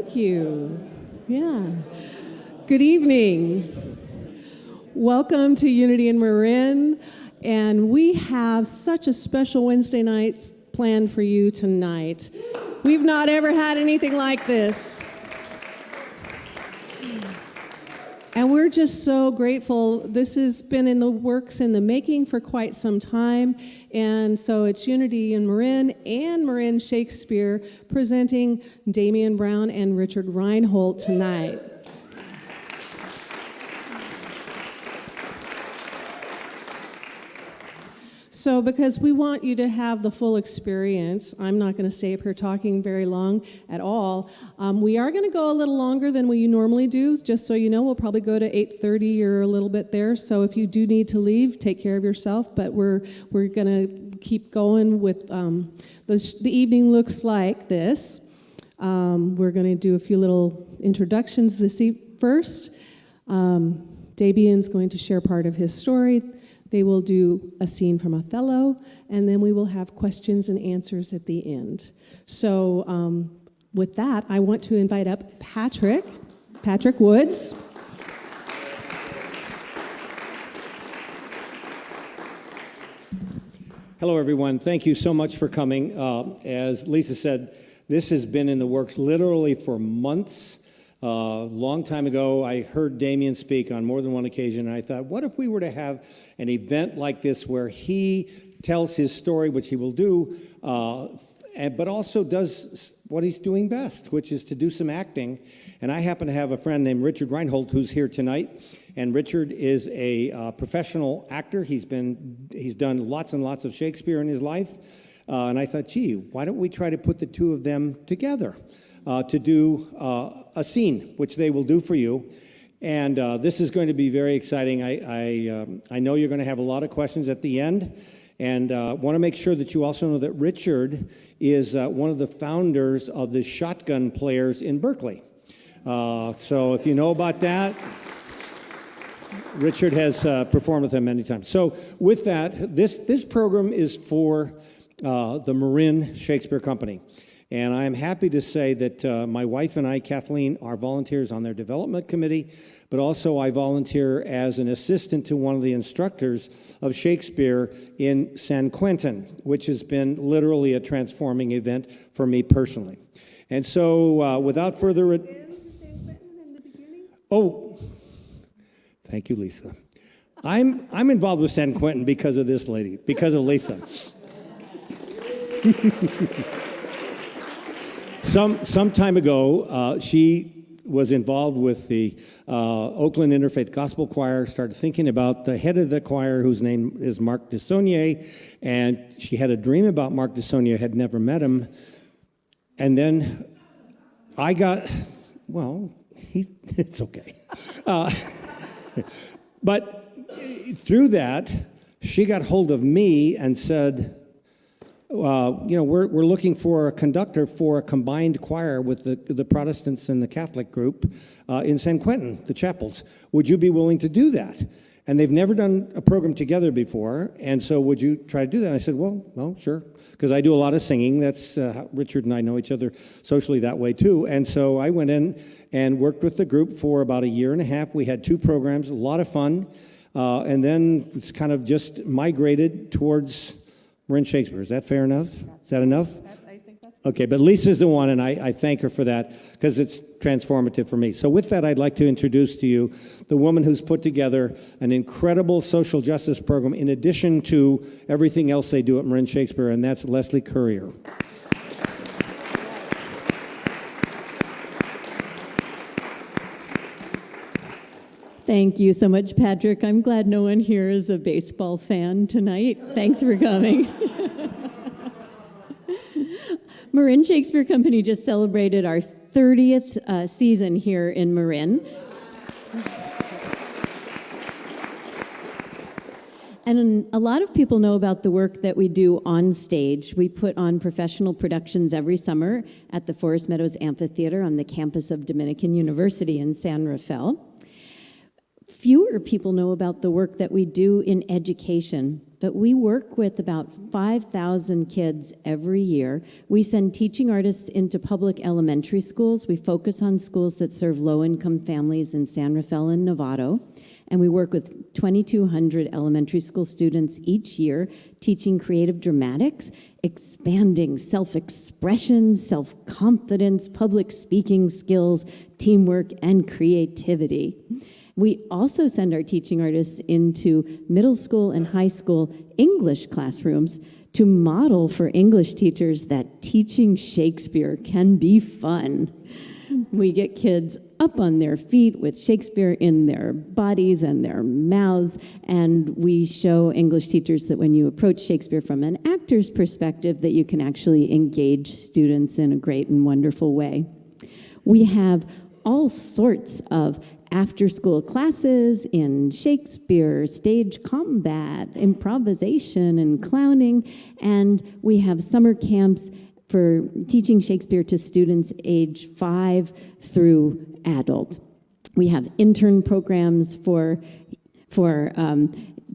Thank you. Yeah. Good evening. Welcome to Unity in Marin. And we have such a special Wednesday night planned for you tonight. We've not ever had anything like this. And we're just so grateful. This has been in the works, in the making for quite some time. And so it's Unity in Marin and Marin Shakespeare presenting Damian Brown and Richard Reinholdt tonight. So because we want you to have the full experience, I'm not going to stay up here talking very long at all. We are going to go a little longer than we normally do, just so you know. We'll probably go to 8:30 or a little bit there. So if you do need to leave, take care of yourself. But we're going to keep going with the evening looks like this. We're going to do a few little introductions first. Damien's going to share part of his story. They will do a scene from Othello, and then we will have questions and answers at the end. So with that, I want to invite up Patrick Woods. Hello, everyone. Thank you so much for coming. As Lisa said, this has been in the works literally for months. Long time ago, I heard Damien speak on more than one occasion, and I thought, what if we were to have an event like this where he tells his story, which he will do, but also does what he's doing best, which is to do some acting. And I happen to have a friend named Richard Reinholdt who's here tonight, and Richard is a professional actor. He's done lots and lots of Shakespeare in his life, and I thought, gee, why don't we try to put the two of them together? To do a scene, which they will do for you. And this is going to be very exciting. I know you're going to have a lot of questions at the end. And want to make sure that you also know that Richard is one of the founders of the Shotgun Players in Berkeley. So if you know about that, Richard has performed with them many times. So with that, this program is for the Marin Shakespeare Company. And I am happy to say that my wife and I, Kathleen, are volunteers on their development committee, but also I volunteer as an assistant to one of the instructors of Shakespeare in San Quentin, which has been literally a transforming event for me personally. And so without further ado... Oh, thank you, Lisa. I'm involved with San Quentin because of this lady, because of Lisa. Some time ago, she was involved with the Oakland Interfaith Gospel Choir, started thinking about the head of the choir, whose name is Mark DeSaulnier, and she had a dream about Mark DeSaulnier, had never met him. And then I got, it's okay. But through that, she got hold of me and said, we're looking for a conductor for a combined choir with the Protestants and the Catholic group in San Quentin, the chapels. Would you be willing to do that? And they've never done a program together before, and so would you try to do that? And I said, well, sure, because I do a lot of singing. That's Richard and I know each other socially that way too. And so I went in and worked with the group for about a year and a half. We had 2 programs, a lot of fun, and then it's kind of just migrated towards Marin Shakespeare. Is that fair enough? Is that enough? I think that's okay, but Lisa's the one, and I thank her for that because it's transformative for me. So with that, I'd like to introduce to you the woman who's put together an incredible social justice program in addition to everything else they do at Marin Shakespeare, and that's Leslie Currier. Thank you so much, Patrick. I'm glad no one here is a baseball fan tonight. Thanks for coming. Marin Shakespeare Company just celebrated our 30th season here in Marin. And a lot of people know about the work that we do on stage. We put on professional productions every summer at the Forest Meadows Amphitheater on the campus of Dominican University in San Rafael. Fewer people know about the work that we do in education, but we work with about 5,000 kids every year. We send teaching artists into public elementary schools. We focus on schools that serve low-income families in San Rafael and Novato. And we work with 2,200 elementary school students each year, teaching creative dramatics, expanding self-expression, self-confidence, public speaking skills, teamwork, and creativity. We also send our teaching artists into middle school and high school English classrooms to model for English teachers that teaching Shakespeare can be fun. We get kids up on their feet with Shakespeare in their bodies and their mouths, and we show English teachers that when you approach Shakespeare from an actor's perspective, that you can actually engage students in a great and wonderful way. We have all sorts of after-school classes in Shakespeare, stage combat, improvisation, and clowning, and we have summer camps for teaching Shakespeare to students age 5 through adult. We have intern programs for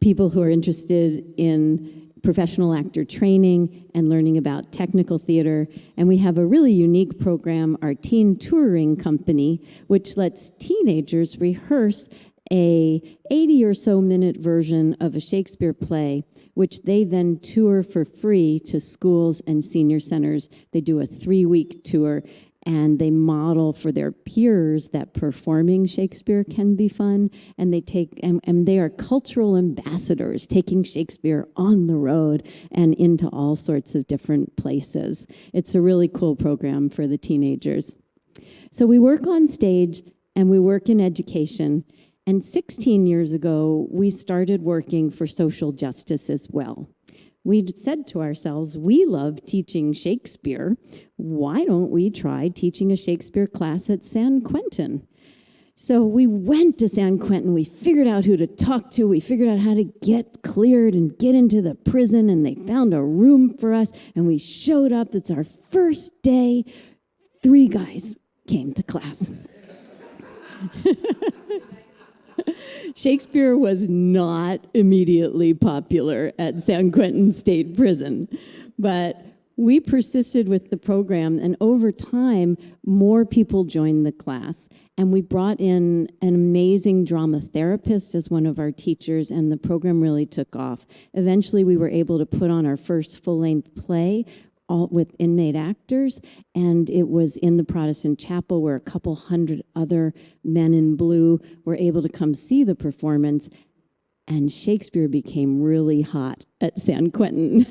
people who are interested in professional actor training and learning about technical theater. And we have a really unique program, our teen touring company, which lets teenagers rehearse a 80 or so minute version of a Shakespeare play, which they then tour for free to schools and senior centers. They do a 3-week tour, and they model for their peers that performing Shakespeare can be fun, and they take and they are cultural ambassadors, taking Shakespeare on the road and into all sorts of different places. It's a really cool program for the teenagers. So we work on stage and we work in education. And 16 years ago, we started working for social justice as well. We said to ourselves, we love teaching Shakespeare. Why don't we try teaching a Shakespeare class at San Quentin? So we went to San Quentin. We figured out who to talk to. We figured out how to get cleared and get into the prison. And they found a room for us. And we showed up. It's our first day. 3 guys came to class. Shakespeare was not immediately popular at San Quentin State Prison, but we persisted with the program, and over time, more people joined the class. And we brought in an amazing drama therapist as one of our teachers, and the program really took off. Eventually, we were able to put on our first full-length play, all with inmate actors, and it was in the Protestant chapel where a couple hundred other men in blue were able to come see the performance, and Shakespeare became really hot at San Quentin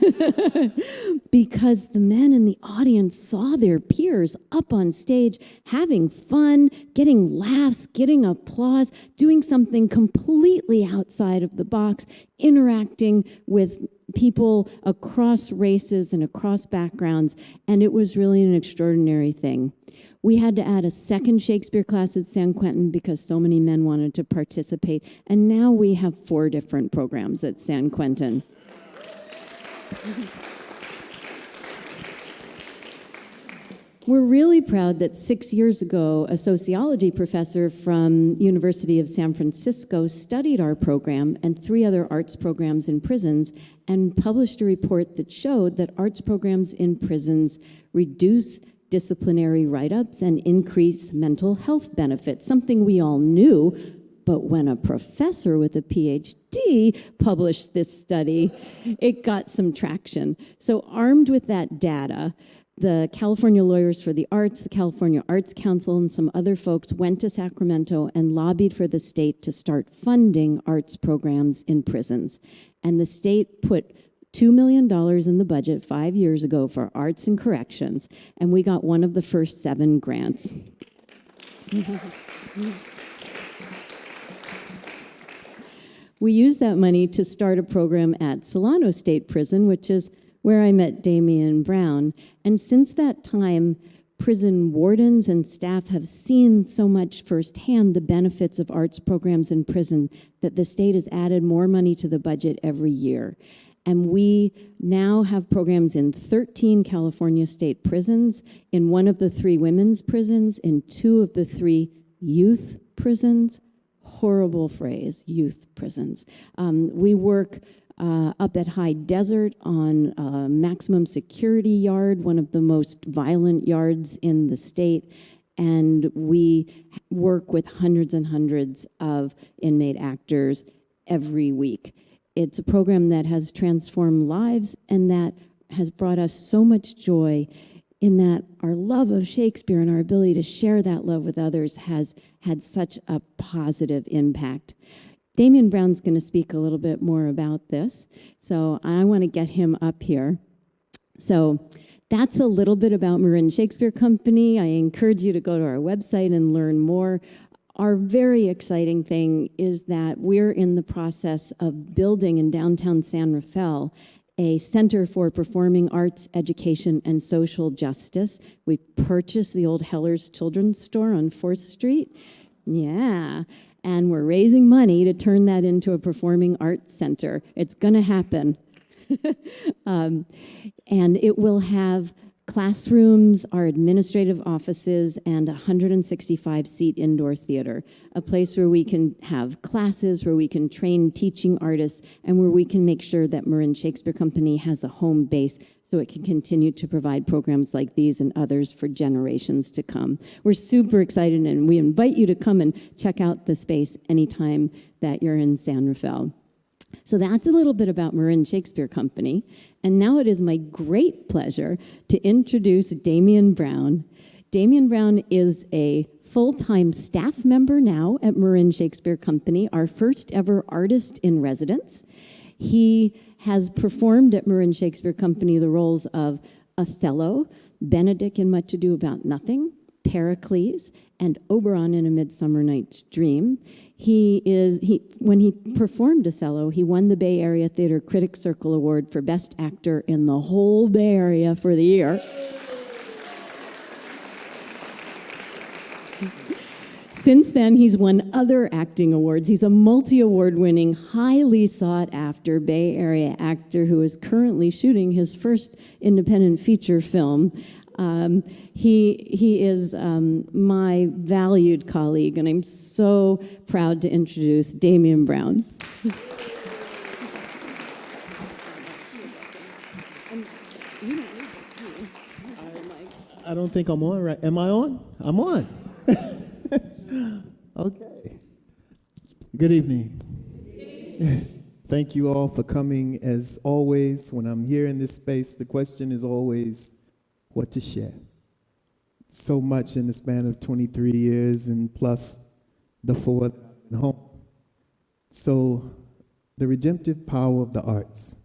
because the men in the audience saw their peers up on stage having fun, getting laughs, getting applause, doing something completely outside of the box, interacting with people across races and across backgrounds, and it was really an extraordinary thing. We had to add a second Shakespeare class at San Quentin because so many men wanted to participate, and now we have 4 different programs at San Quentin. We're really proud that 6 years ago, a sociology professor from University of San Francisco studied our program and 3 other arts programs in prisons and published a report that showed that arts programs in prisons reduce disciplinary write-ups and increase mental health benefits, something we all knew. But when a professor with a PhD published this study, it got some traction. So armed with that data, the California Lawyers for the Arts, the California Arts Council, and some other folks went to Sacramento and lobbied for the state to start funding arts programs in prisons. And the state put $2 million in the budget 5 years ago for arts and corrections, and we got one of the first 7 grants. We used that money to start a program at Solano State Prison, which is where I met Damian Brown. And since that time, prison wardens and staff have seen so much firsthand the benefits of arts programs in prison that the state has added more money to the budget every year. And we now have programs in 13 California state prisons, in one of the 3 women's prisons, in 2 of the 3 youth prisons. horrible phrase, youth prisons. We work up at High Desert on a maximum security yard, one of the most violent yards in the state. And we work with hundreds and hundreds of inmate actors every week. It's a program that has transformed lives and that has brought us so much joy, in that our love of Shakespeare and our ability to share that love with others has had such a positive impact. Damian Brown's going to speak a little bit more about this, so I want to get him up here. So that's a little bit about Marin Shakespeare Company. I encourage you to go to our website and learn more. Our very exciting thing is that we're in the process of building in downtown San Rafael a Center for Performing Arts, Education, and Social Justice. We purchased the old Heller's Children's Store on 4th Street. Yeah, and we're raising money to turn that into a performing arts center. It's gonna happen. And it will have classrooms, our administrative offices, and a 165-seat indoor theater, a place where we can have classes, where we can train teaching artists, and where we can make sure that Marin Shakespeare Company has a home base so it can continue to provide programs like these and others for generations to come. We're super excited, and we invite you to come and check out the space anytime that you're in San Rafael. So that's a little bit about Marin Shakespeare Company. And now it is my great pleasure to introduce Damian Brown. Damian Brown is a full-time staff member now at Marin Shakespeare Company, our first ever artist in residence. He has performed at Marin Shakespeare Company the roles of Othello, Benedick in Much Ado About Nothing, Pericles, and Oberon in A Midsummer Night's Dream. When he performed Othello, he won the Bay Area Theater Critics Circle Award for Best Actor in the whole Bay Area for the year. Since then, he's won other acting awards. He's a multi-award-winning, highly sought-after Bay Area actor who is currently shooting his first independent feature film. He is my valued colleague, and I'm so proud to introduce Damien Brown. I don't think I'm on, right? Am I on? I'm on. Okay. Good evening. Thank you all for coming. As always, when I'm here in this space, the question is always what to share. So much in the span of 23 years and plus the 4 that I've been home. So the redemptive power of the arts.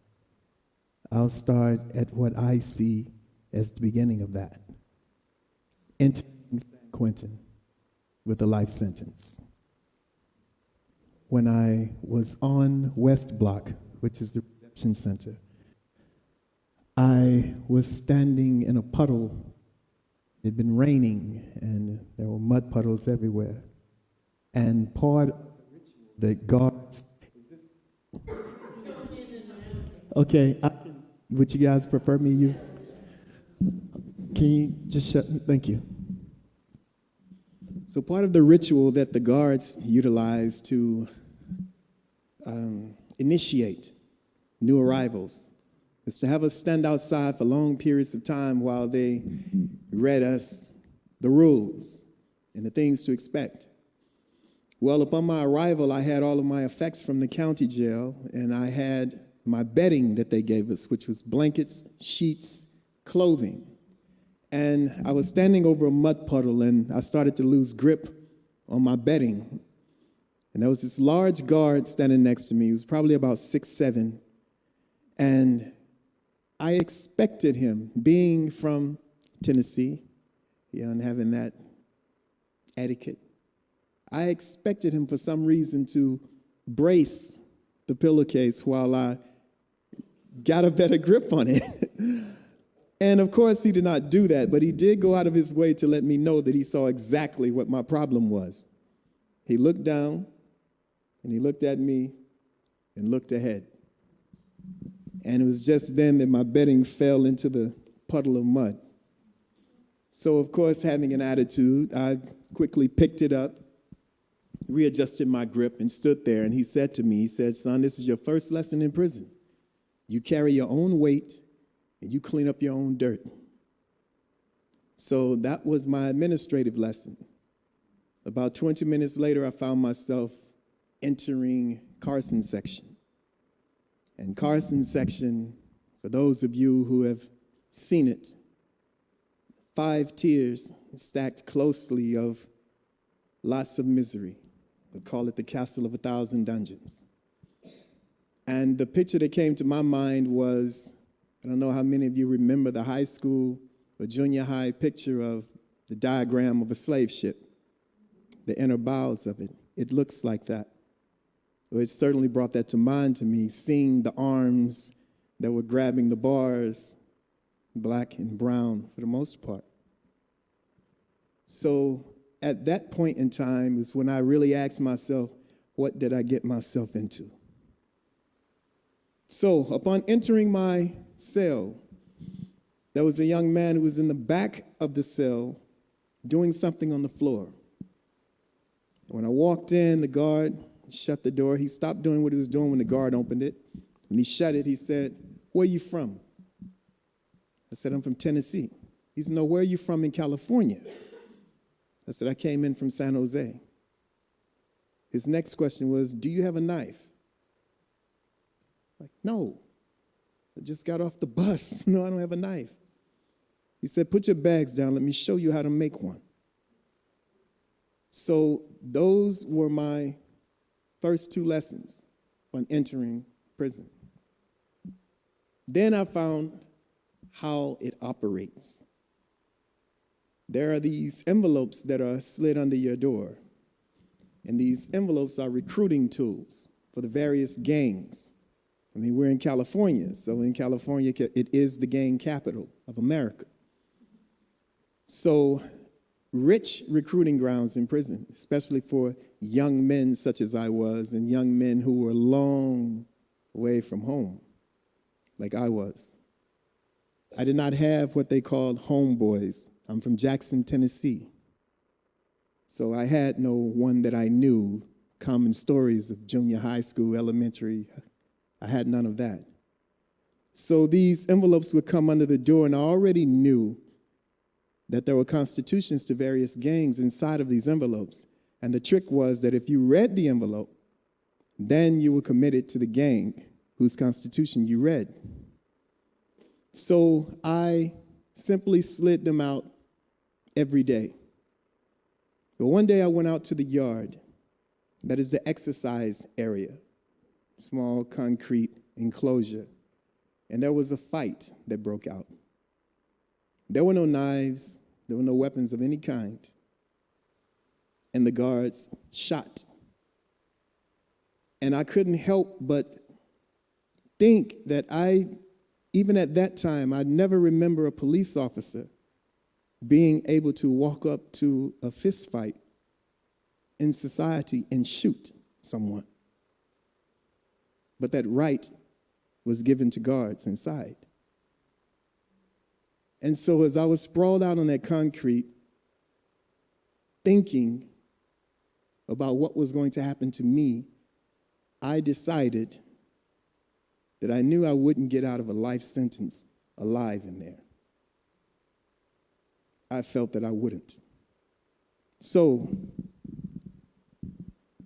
I'll start at what I see as the beginning of that. Entering San Quentin with a life sentence. When I was on West Block, which is the reception center, I was standing in a puddle. It had been raining, and there were mud puddles everywhere. And part of the guards... Okay, would you guys prefer me use? Can you just shut me? Thank you. So part of the ritual that the guards utilize to initiate new arrivals is to have us stand outside for long periods of time while they read us the rules and the things to expect. Well, upon my arrival, I had all of my effects from the county jail, and I had my bedding that they gave us, which was blankets, sheets, clothing. And I was standing over a mud puddle, and I started to lose grip on my bedding. And there was this large guard standing next to me. He was probably about 6'7", and I expected him, being from Tennessee, and having that etiquette, I expected him for some reason to brace the pillowcase while I got a better grip on it. And of course, he did not do that, but he did go out of his way to let me know that he saw exactly what my problem was. He looked down, and he looked at me, and looked ahead. And it was just then that my bedding fell into the puddle of mud. So, of course, having an attitude, I quickly picked it up, readjusted my grip and stood there, and he said to me, he said, "Son, this is your first lesson in prison. You carry your own weight and you clean up your own dirt." So that was my administrative lesson. About 20 minutes later, I found myself entering Carson section. And Carson section, for those of you who have seen it, 5 tiers stacked closely of lots of misery. We call it the Castle of 1,000 Dungeons. And the picture that came to my mind was, I don't know how many of you remember the high school or junior high picture of the diagram of a slave ship, the inner bowels of it. It looks like that. Well, it certainly brought that to mind to me, seeing the arms that were grabbing the bars, black and brown for the most part. So at that point in time was when I really asked myself, what did I get myself into? So upon entering my cell, there was a young man who was in the back of the cell doing something on the floor. When I walked in, the guard shut the door. He stopped doing what he was doing when the guard opened it. When he shut it, he said, "Where are you from?" I said, "I'm from Tennessee." He said, "No, where are you from in California?" I said, "I came in from San Jose." His next question was, "Do you have a knife?" Like, "No, I just got off the bus. No, I don't have a knife." He said, "Put your bags down. Let me show you how to make one." So those were my first 2 lessons on entering prison. Then I found how it operates. There are these envelopes that are slid under your door, and these envelopes are recruiting tools for the various gangs. I mean, we're in California, so in California, it is the gang capital of America. So rich recruiting grounds in prison, especially for young men such as I was, and young men who were long away from home, like I was. I did not have what they called homeboys. I'm from Jackson, Tennessee. So I had no one that I knew, common stories of junior high school, elementary. I had none of that. So these envelopes would come under the door, and I already knew that there were constitutions to various gangs inside of these envelopes. And the trick was that if you read the envelope, then you were committed to the gang whose constitution you read. So I simply slid them out every day. But one day I went out to the yard, that is the exercise area, small concrete enclosure, and there was a fight that broke out. There were no knives, there were no weapons of any kind, and the guards shot. And I couldn't help but think that even at that time, I'd never remember a police officer being able to walk up to a fist fight in society and shoot someone. But that right was given to guards inside. And so as I was sprawled out on that concrete, thinking about what was going to happen to me, I decided that I knew I wouldn't get out of a life sentence alive in there. I felt that I wouldn't. So,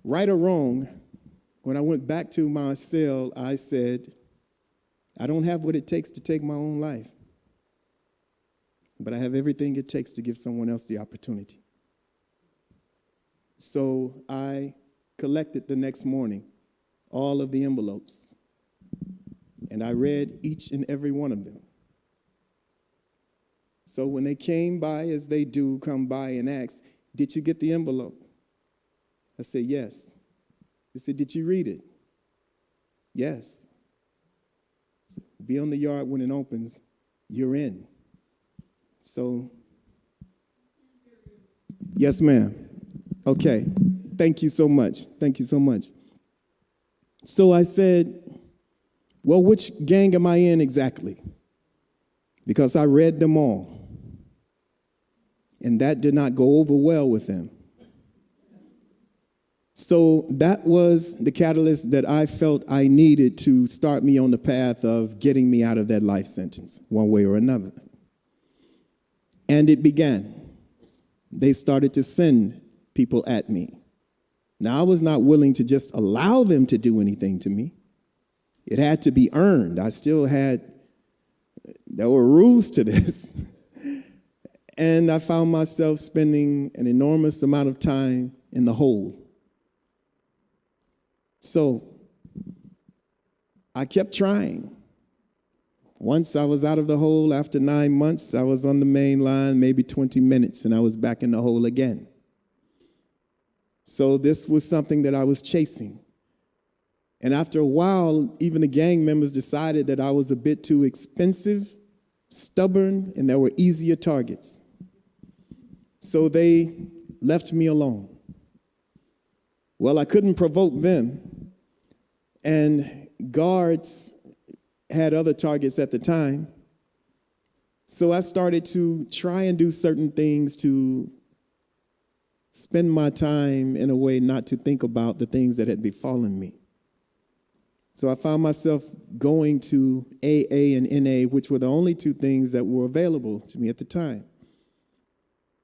right or wrong, when I went back to my cell, I said, I don't have what it takes to take my own life, but I have everything it takes to give someone else the opportunity. So I collected the next morning all of the envelopes, and I read each and every one of them. So when they came by, as they do, come by and ask, "Did you get the envelope?" I said, "Yes." They said, "Did you read it?" "Yes." So, "Be on the yard when it opens. You're in." So, yes, ma'am. Okay. Thank you so much. Thank you so much. So I said, "Well, which gang am I in exactly?" Because I read them all. And that did not go over well with them. So that was the catalyst that I felt I needed to start me on the path of getting me out of that life sentence, one way or another. And it began. They started to send people at me. Now, I was not willing to just allow them to do anything to me. It had to be earned. There were rules to this. And I found myself spending an enormous amount of time in the hole. So I kept trying. Once I was out of the hole, after 9 months, I was on the main line, maybe 20 minutes, and I was back in the hole again. So this was something that I was chasing. And after a while, even the gang members decided that I was a bit too expensive, stubborn, and there were easier targets. So they left me alone. Well, I couldn't provoke them, and guards had other targets at the time. So I started to try and do certain things to spend my time in a way not to think about the things that had befallen me. So I found myself going to AA and NA, which were the only two things that were available to me at the time.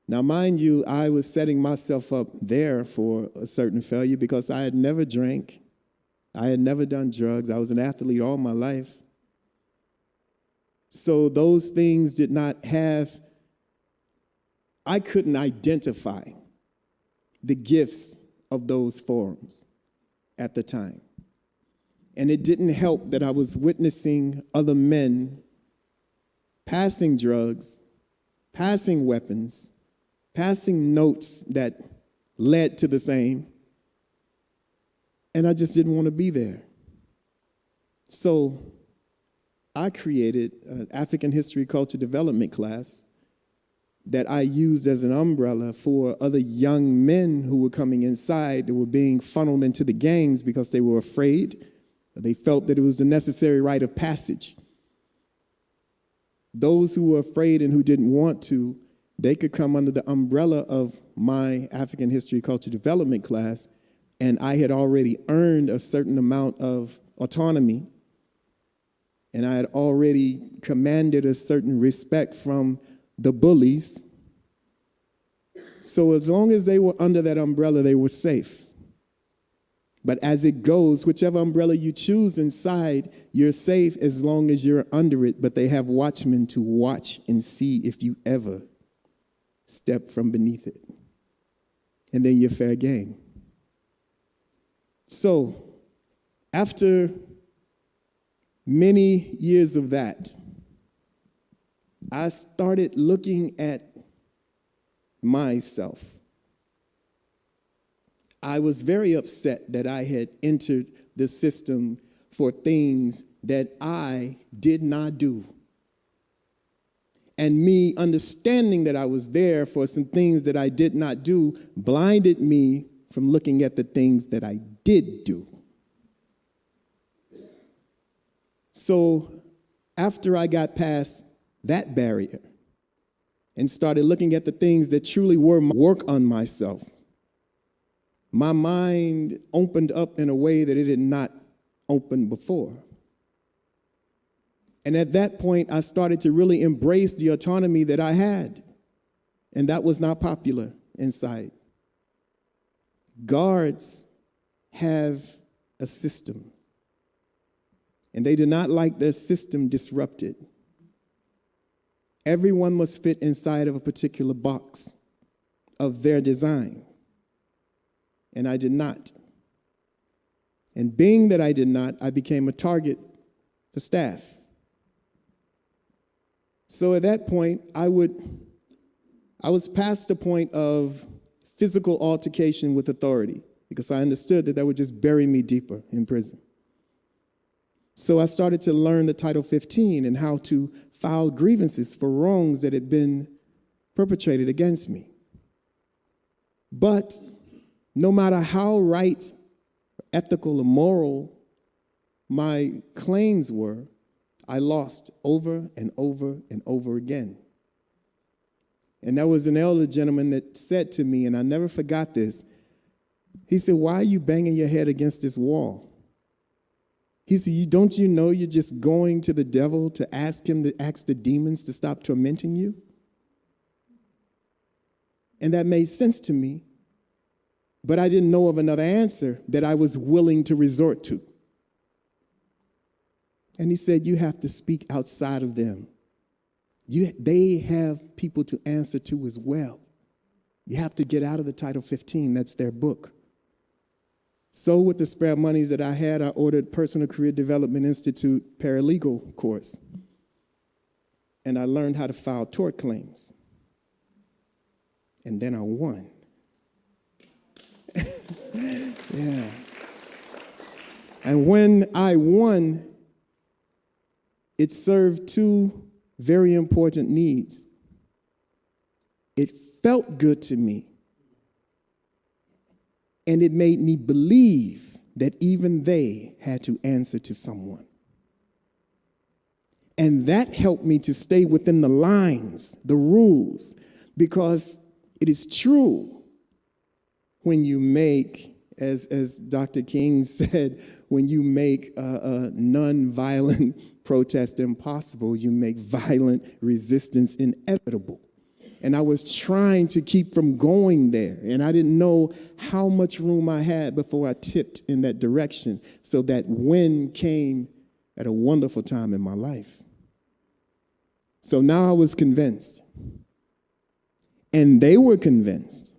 Now, mind you, I was setting myself up there for a certain failure because I had never drank. I had never done drugs. I was an athlete all my life. So those things did not have, I couldn't identify the gifts of those forums at the time. And it didn't help that I was witnessing other men passing drugs, passing weapons, passing notes that led to the same. And I just didn't want to be there. So I created an African History Culture Development class that I used as an umbrella for other young men who were coming inside that were being funneled into the gangs because they were afraid. They felt that it was the necessary rite of passage. Those who were afraid and who didn't want to, they could come under the umbrella of my African History Culture Development class, and I had already earned a certain amount of autonomy, and I had already commanded a certain respect from the bullies. So as long as they were under that umbrella, they were safe. But as it goes, whichever umbrella you choose inside, you're safe as long as you're under it, but they have watchmen to watch and see if you ever step from beneath it. And then you're fair game. So after many years of that, I started looking at myself. I was very upset that I had entered the system for things that I did not do. And me understanding that I was there for some things that I did not do blinded me from looking at the things that I did do. So after I got past that barrier and started looking at the things that truly were my work on myself, my mind opened up in a way that it had not opened before. And at that point, I started to really embrace the autonomy that I had. And that was not popular inside. Guards have a system. And they do not like their system disrupted. Everyone must fit inside of a particular box of their design. And I did not. And being that I did not, I became a target for staff. So at that point, I was past the point of physical altercation with authority because I understood that would just bury me deeper in prison. So I started to learn the Title 15 and how to file grievances for wrongs that had been perpetrated against me. But no matter how right, ethical, or moral my claims were, I lost over and over and over again. And there was an elder gentleman that said to me, and I never forgot this, He said, why are you banging your head against this wall? He said, don't you know you're just going to the devil to ask him to ask the demons to stop tormenting you? And that made sense to me, but I didn't know of another answer that I was willing to resort to. And he said, you have to speak outside of them. They have people to answer to as well. You have to get out of the Title 15. That's their book. So with the spare monies that I had, I ordered Personal Career Development Institute paralegal course. And I learned how to file tort claims. And then I won. Yeah. And when I won, it served two very important needs. It felt good to me, and it made me believe that even they had to answer to someone. And that helped me to stay within the lines, the rules, because it is true when you make, as Dr. King said, when you make a non-violent protest impossible, you make violent resistance inevitable. And I was trying to keep from going there, and I didn't know how much room I had before I tipped in that direction, so that win came at a wonderful time in my life. So now I was convinced, and they were convinced.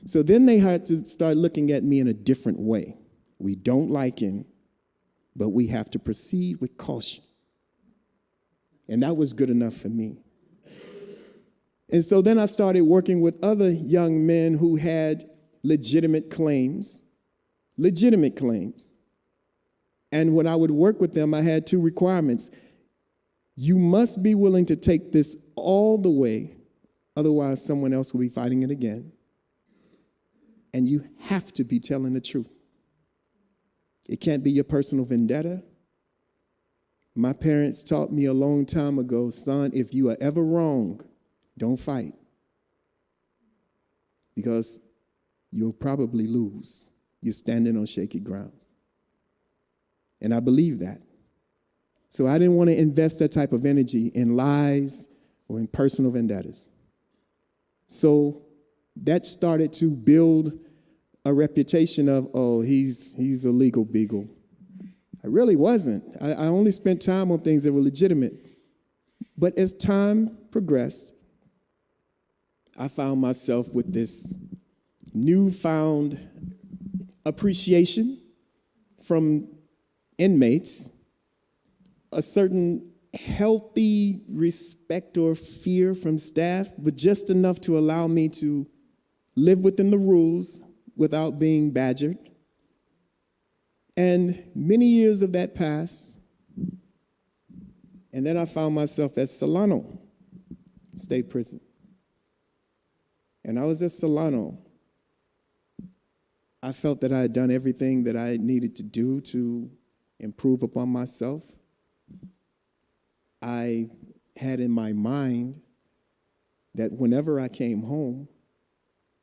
So then they had to start looking at me in a different way. We don't like him, but we have to proceed with caution. And that was good enough for me. And so then I started working with other young men who had legitimate claims. And when I would work with them, I had two requirements. You must be willing to take this all the way, otherwise someone else will be fighting it again. And you have to be telling the truth. It can't be your personal vendetta. My parents taught me a long time ago, son, if you are ever wrong, don't fight, because you'll probably lose. You're standing on shaky grounds. And I believe that. So I didn't want to invest that type of energy in lies or in personal vendettas. So that started to build a reputation of, oh, he's a legal beagle. I really wasn't. I only spent time on things that were legitimate. But as time progressed, I found myself with this newfound appreciation from inmates, a certain healthy respect or fear from staff, but just enough to allow me to live within the rules without being badgered. And many years of that passed, and then I found myself at Solano State Prison. And I was at Solano. I felt that I had done everything that I needed to do to improve upon myself. I had in my mind that whenever I came home,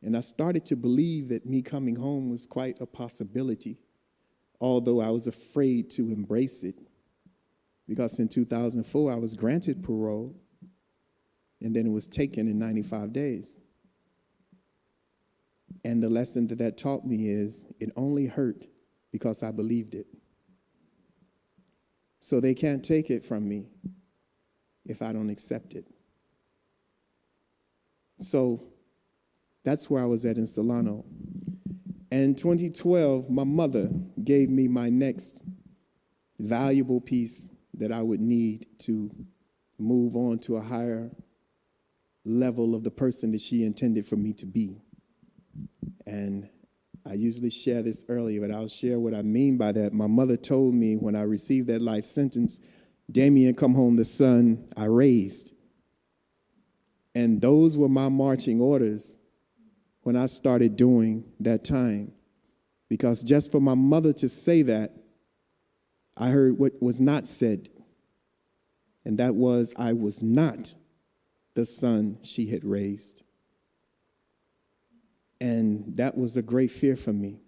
and I started to believe that me coming home was quite a possibility, although I was afraid to embrace it, because in 2004 I was granted parole, and then it was taken in 95 days. And the lesson that taught me is it only hurt because I believed it. So they can't take it from me if I don't accept it. So that's where I was at in Solano. And in 2012, my mother gave me my next valuable piece that I would need to move on to a higher level of the person that she intended for me to be. And I usually share this earlier, but I'll share what I mean by that. My mother told me when I received that life sentence, Damien, come home, the son I raised. And those were my marching orders when I started doing that time. Because just for my mother to say that, I heard what was not said. And that was, I was not the son she had raised. And that was a great fear for me.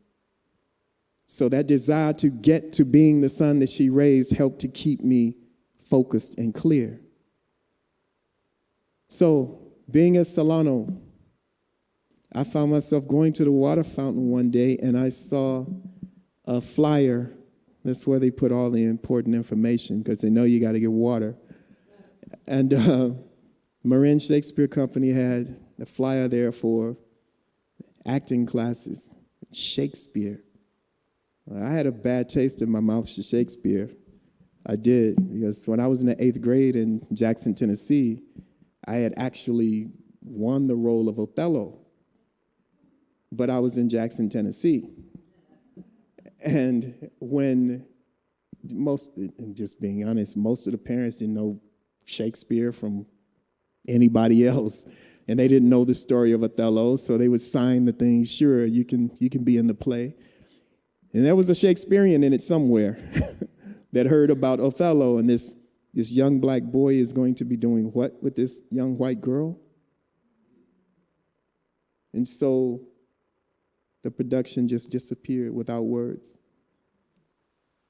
So that desire to get to being the son that she raised helped to keep me focused and clear. So being at Solano, I found myself going to the water fountain one day, and I saw a flyer. That's where they put all the important information because they know you got to get water. And Marin Shakespeare Company had a flyer there for acting classes, Shakespeare. I had a bad taste in my mouth for Shakespeare. I did, because when I was in the 8th grade in Jackson, Tennessee, I had actually won the role of Othello, but I was in Jackson, Tennessee. And when just being honest, most of the parents didn't know Shakespeare from anybody else, and they didn't know the story of Othello, so they would sign the thing, sure, you can be in the play. And there was a Shakespearean in it somewhere that heard about Othello, and this young black boy is going to be doing what with this young white girl? And so the production just disappeared without words.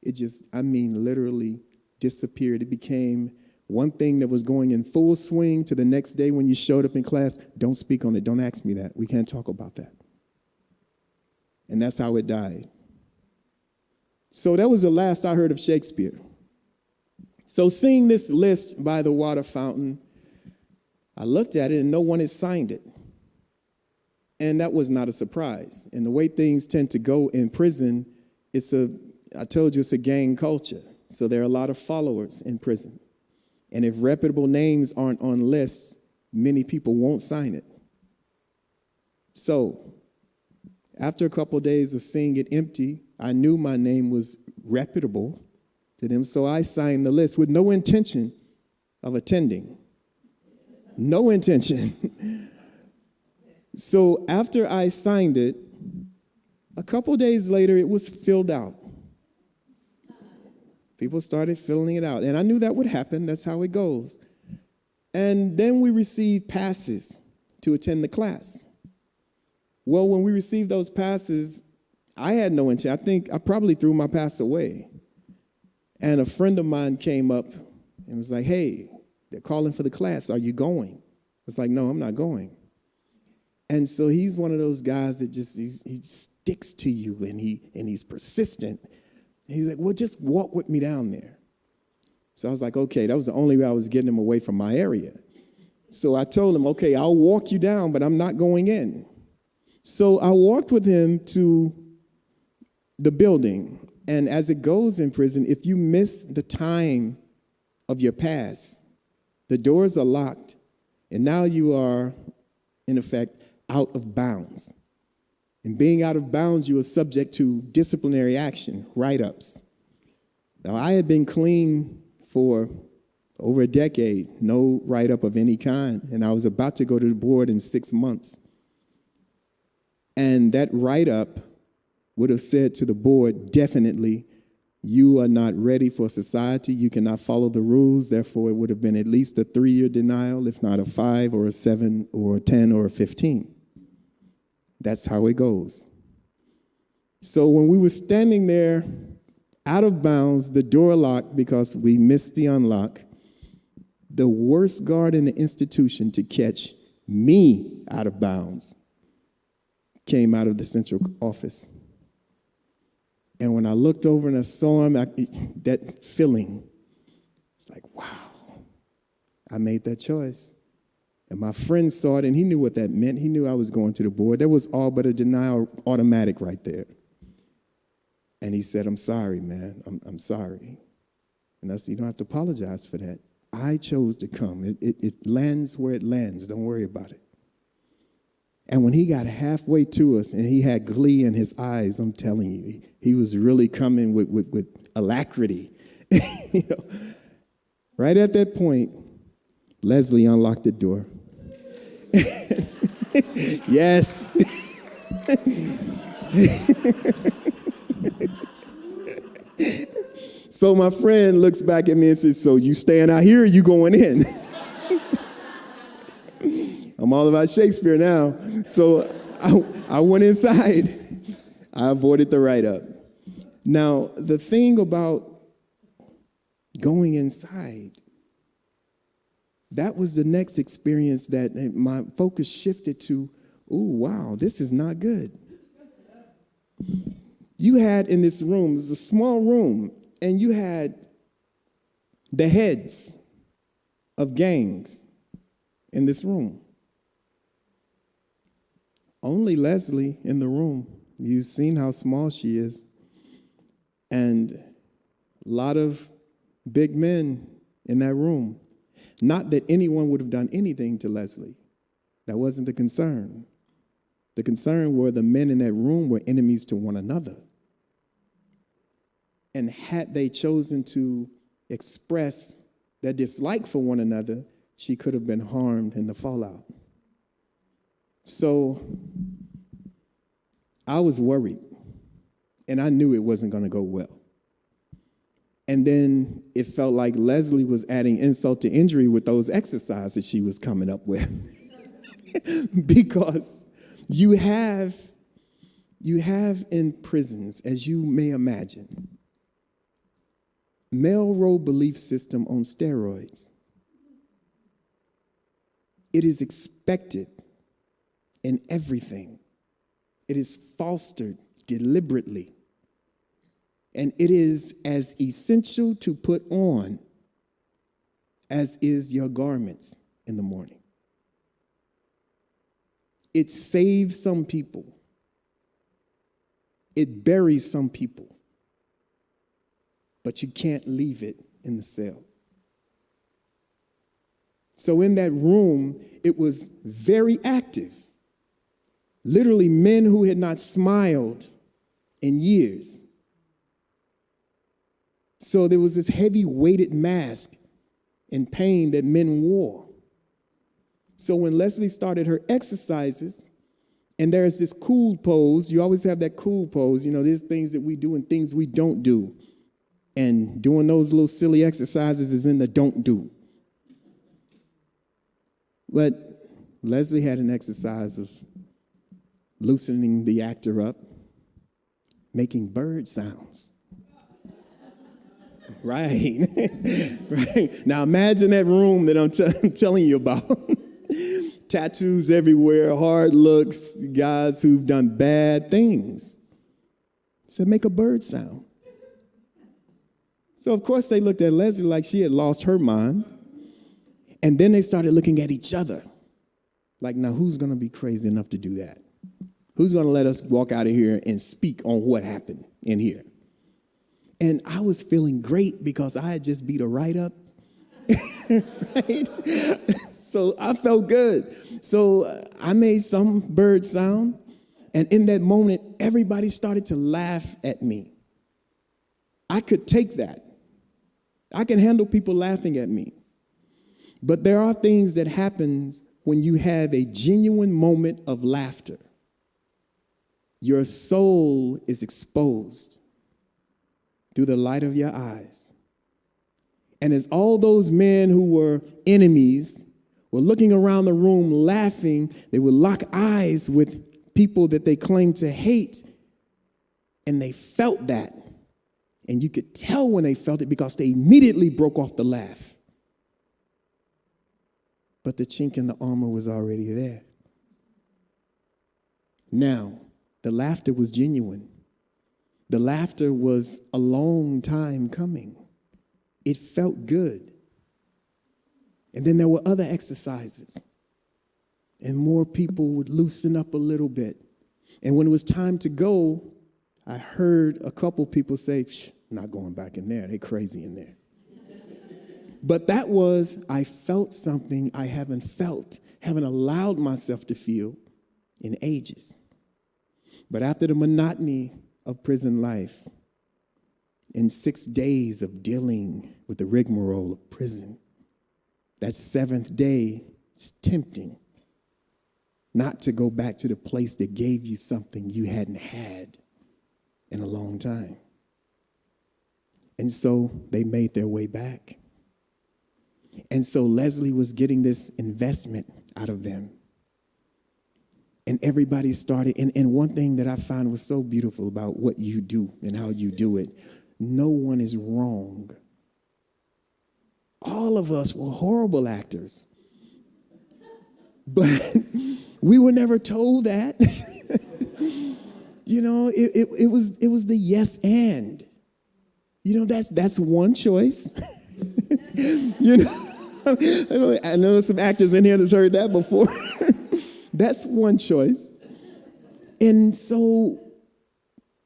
It just, literally disappeared. It became one thing that was going in full swing to the next day when you showed up in class. Don't speak on it. Don't ask me that. We can't talk about that. And that's how it died. So that was the last I heard of Shakespeare. So seeing this list by the water fountain, I looked at it and no one had signed it. And that was not a surprise. And the way things tend to go in prison, I told you it's a gang culture. So there are a lot of followers in prison. And if reputable names aren't on lists, many people won't sign it. So after a couple of days of seeing it empty, I knew my name was reputable to them, so I signed the list with no intention of attending. No intention. So after I signed it, a couple of days later, it was filled out. People started filling it out, and I knew that would happen. That's how it goes. And then we received passes to attend the class. Well, when we received those passes, I had no intent. I think I probably threw my pass away. And a friend of mine came up and was like, hey, they're calling for the class. Are you going? I was like, no, I'm not going. And so he's one of those guys that he sticks to you, and he's persistent. And he's like, well, just walk with me down there. So I was like, okay, that was the only way I was getting him away from my area. So I told him, okay, I'll walk you down, but I'm not going in. So I walked with him to the building. And as it goes in prison, if you miss the time of your pass, the doors are locked, and now you are, in effect, out of bounds. And being out of bounds, you are subject to disciplinary action, write-ups. Now, I had been clean for over a decade, no write-up of any kind, and I was about to go to the board in 6 months. And that write-up would have said to the board, definitely, you are not ready for society. You cannot follow the rules. Therefore, it would have been at least a 3-year denial, if not a 5 or a 7 or a 10 or a 15. That's how it goes. So when we were standing there out of bounds, the door locked because we missed the unlock, the worst guard in the institution to catch me out of bounds came out of the central office. And when I looked over and I saw him, that feeling, it's like, wow, I made that choice. And my friend saw it, and he knew what that meant. He knew I was going to the board. There was all but a denial automatic right there. And he said, I'm sorry, man. I'm sorry. And I said, you don't have to apologize for that. I chose to come. It lands where it lands. Don't worry about it. And when he got halfway to us and he had glee in his eyes, I'm telling you, he was really coming with alacrity. You know? Right at that point, Leslie unlocked the door. Yes. So my friend looks back at me and says, so you staying out here or you going in? I'm all about Shakespeare now. So I went inside. I avoided the write-up. Now, the thing about going inside, that was the next experience that my focus shifted to, oh, wow, this is not good. You had in this room, it was a small room, and you had the heads of gangs in this room. Only Leslie in the room. You've seen how small she is. And a lot of big men in that room. Not that anyone would have done anything to Leslie. That wasn't the concern. The concern were the men in that room were enemies to one another. And had they chosen to express their dislike for one another, she could have been harmed in the fallout. So I was worried, and I knew it wasn't going to go well. And then it felt like Leslie was adding insult to injury with those exercises she was coming up with. Because you have in prisons, as you may imagine, male role belief system on steroids. It is expected in everything. It is fostered deliberately. And it is as essential to put on as is your garments in the morning. It saves some people. It buries some people. But you can't leave it in the cell. So in that room, it was very active. Literally men who had not smiled in years. So there was this heavy weighted mask and pain that men wore. So when Leslie started her exercises, and there's this cool pose, you always have that cool pose, there's things that we do and things we don't do. And doing those little silly exercises is in the don't do. But Leslie had an exercise of loosening the actor up, making bird sounds. Right. Right. Now imagine that room that I'm telling you about. Tattoos everywhere, hard looks, guys who've done bad things. Said, make a bird sound. So, of course, they looked at Leslie like she had lost her mind. And then they started looking at each other. Like, now, who's going to be crazy enough to do that? Who's going to let us walk out of here and speak on what happened in here? And I was feeling great because I had just beat a write-up. Right? So I felt good. So I made some bird sound. And in that moment, everybody started to laugh at me. I could take that. I can handle people laughing at me. But there are things that happen when you have a genuine moment of laughter. Your soul is exposed through the light of your eyes. And as all those men who were enemies were looking around the room laughing, they would lock eyes with people that they claimed to hate. And they felt that. And you could tell when they felt it because they immediately broke off the laugh. But the chink in the armor was already there. Now, the laughter was genuine. The laughter was a long time coming. It felt good. And then there were other exercises. And more people would loosen up a little bit. And when it was time to go, I heard a couple people say, I'm not going back in there. They're crazy in there. But that was, I felt something I haven't allowed myself to feel in ages. But after the monotony of prison life, in 6 days of dealing with the rigmarole of prison, that seventh day, it's tempting not to go back to the place that gave you something you hadn't had in a long time. And so they made their way back. And so Leslie was getting this investment out of them. And everybody started. And one thing that I found was so beautiful about what you do and how you do it, no one is wrong. All of us were horrible actors. But we were never told that. You know, it was the yes and. You know, that's one choice. You know, I know some actors in here that's heard that before. That's one choice. And so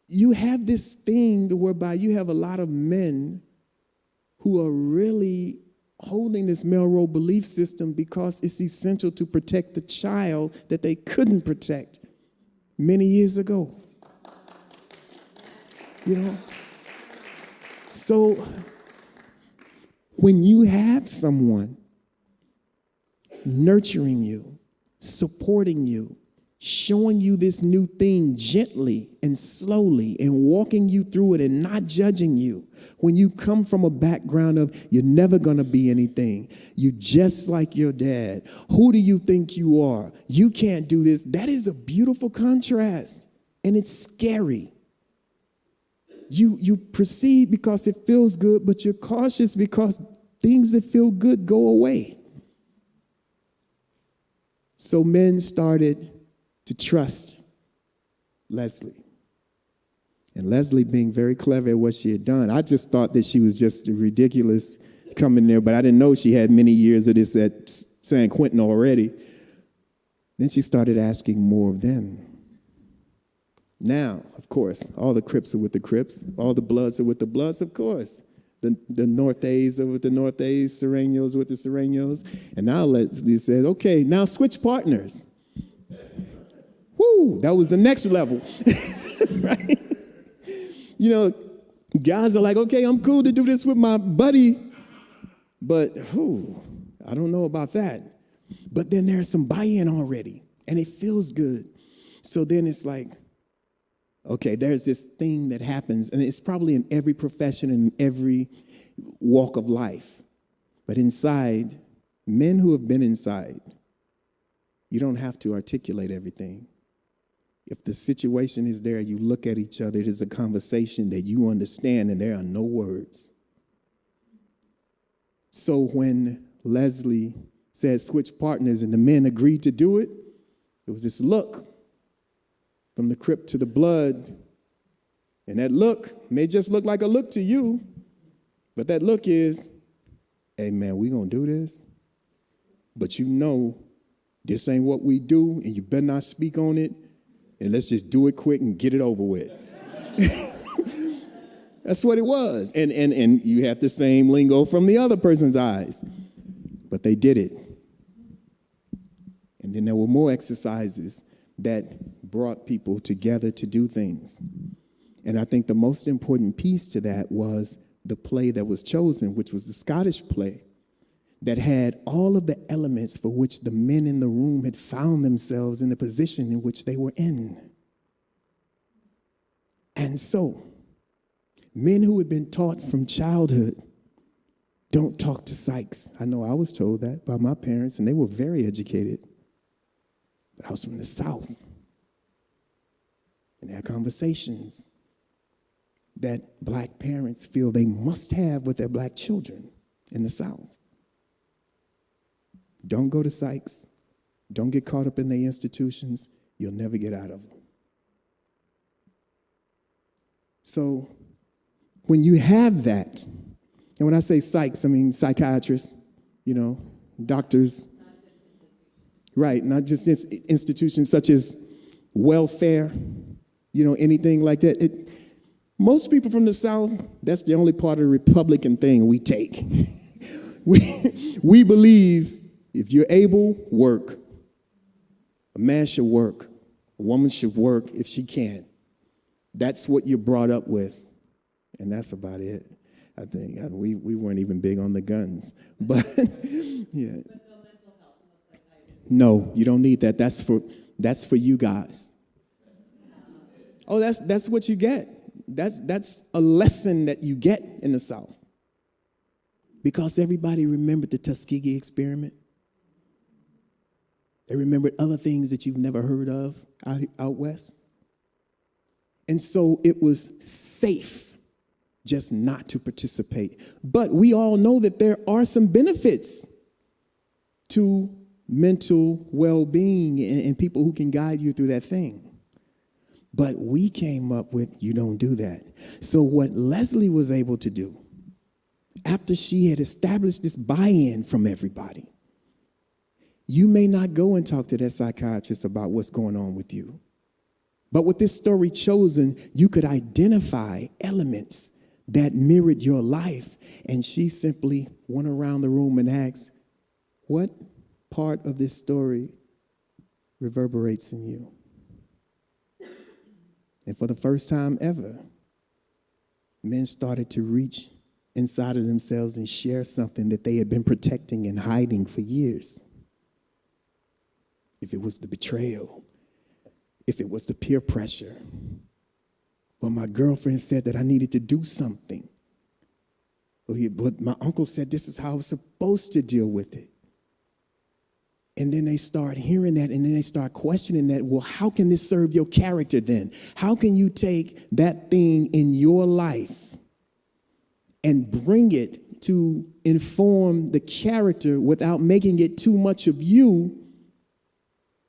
you have this thing whereby you have a lot of men who are really holding this male role belief system because it's essential to protect the child that they couldn't protect many years ago. You know? So when you have someone nurturing you, supporting you, showing you this new thing gently and slowly and walking you through it and not judging you, when you come from a background of you're never going to be anything, you just like your dad, who do you think you are? You can't do this. That is a beautiful contrast, and it's scary. You proceed because it feels good, but you're cautious because things that feel good go away. So men started to trust Leslie. And Leslie being very clever at what she had done. I just thought that she was just ridiculous coming there, but I didn't know she had many years of this at San Quentin already. Then she started asking more of them. Now, of course, all the Crips are with the Crips. All the Bloods are with the Bloods, of course. The North A's are with the North A's, Serranos with the Serranos. And now Leslie said, okay, now switch partners. Woo, that was the next level. Right? You know, guys are like, okay, I'm cool to do this with my buddy, but I don't know about that. But then there's some buy-in already, and it feels good. So then it's like, okay, there's this thing that happens, and it's probably in every profession and every walk of life. But inside, men who have been inside, you don't have to articulate everything. If the situation is there, you look at each other, it is a conversation that you understand, and there are no words. So when Leslie said switch partners and the men agreed to do it, there was this look from the Crip to the Blood. And that look may just look like a look to you, but that look is, hey, man, we gonna do this, but you know this ain't what we do, and you better not speak on it, and let's just do it quick and get it over with. That's what it was. And you have the same lingo from the other person's eyes. But they did it. And then there were more exercises that brought people together to do things. And I think the most important piece to that was the play that was chosen, which was the Scottish play, that had all of the elements for which the men in the room had found themselves in the position in which they were in. And so, men who had been taught from childhood, don't talk to Sykes. I know I was told that by my parents, and they were very educated. But I was from the South. And they had conversations that black parents feel they must have with their black children in the South. Don't go to Sykes. Don't get caught up in their institutions. You'll never get out of them. So when you have that, and when I say Sykes, I mean psychiatrists, doctors. Right, not just institutions such as welfare, anything like that. Most people from the South, that's the only part of the Republican thing we take. We believe if you're able, work. A man should work. A woman should work if she can. That's what you're brought up with. And that's about it, I think. We weren't even big on the guns. But, yeah. No, you don't need that. That's for you guys. Oh, that's what you get. That's a lesson that you get in the South. Because everybody remembered the Tuskegee experiment. They remembered other things that you've never heard of out west. And so it was safe just not to participate. But we all know that there are some benefits to mental well-being and people who can guide you through that thing. But we came up with, you don't do that. So what Leslie was able to do, after she had established this buy-in from everybody, you may not go and talk to that psychiatrist about what's going on with you. But with this story chosen, you could identify elements that mirrored your life. And she simply went around the room and asked, what part of this story reverberates in you? And for the first time ever, men started to reach inside of themselves and share something that they had been protecting and hiding for years. If it was the betrayal, if it was the peer pressure. Well, my girlfriend said that I needed to do something. But my uncle said this is how I was supposed to deal with it. And then they start hearing that, and then they start questioning that. Well, how can this serve your character then? How can you take that thing in your life and bring it to inform the character without making it too much of you,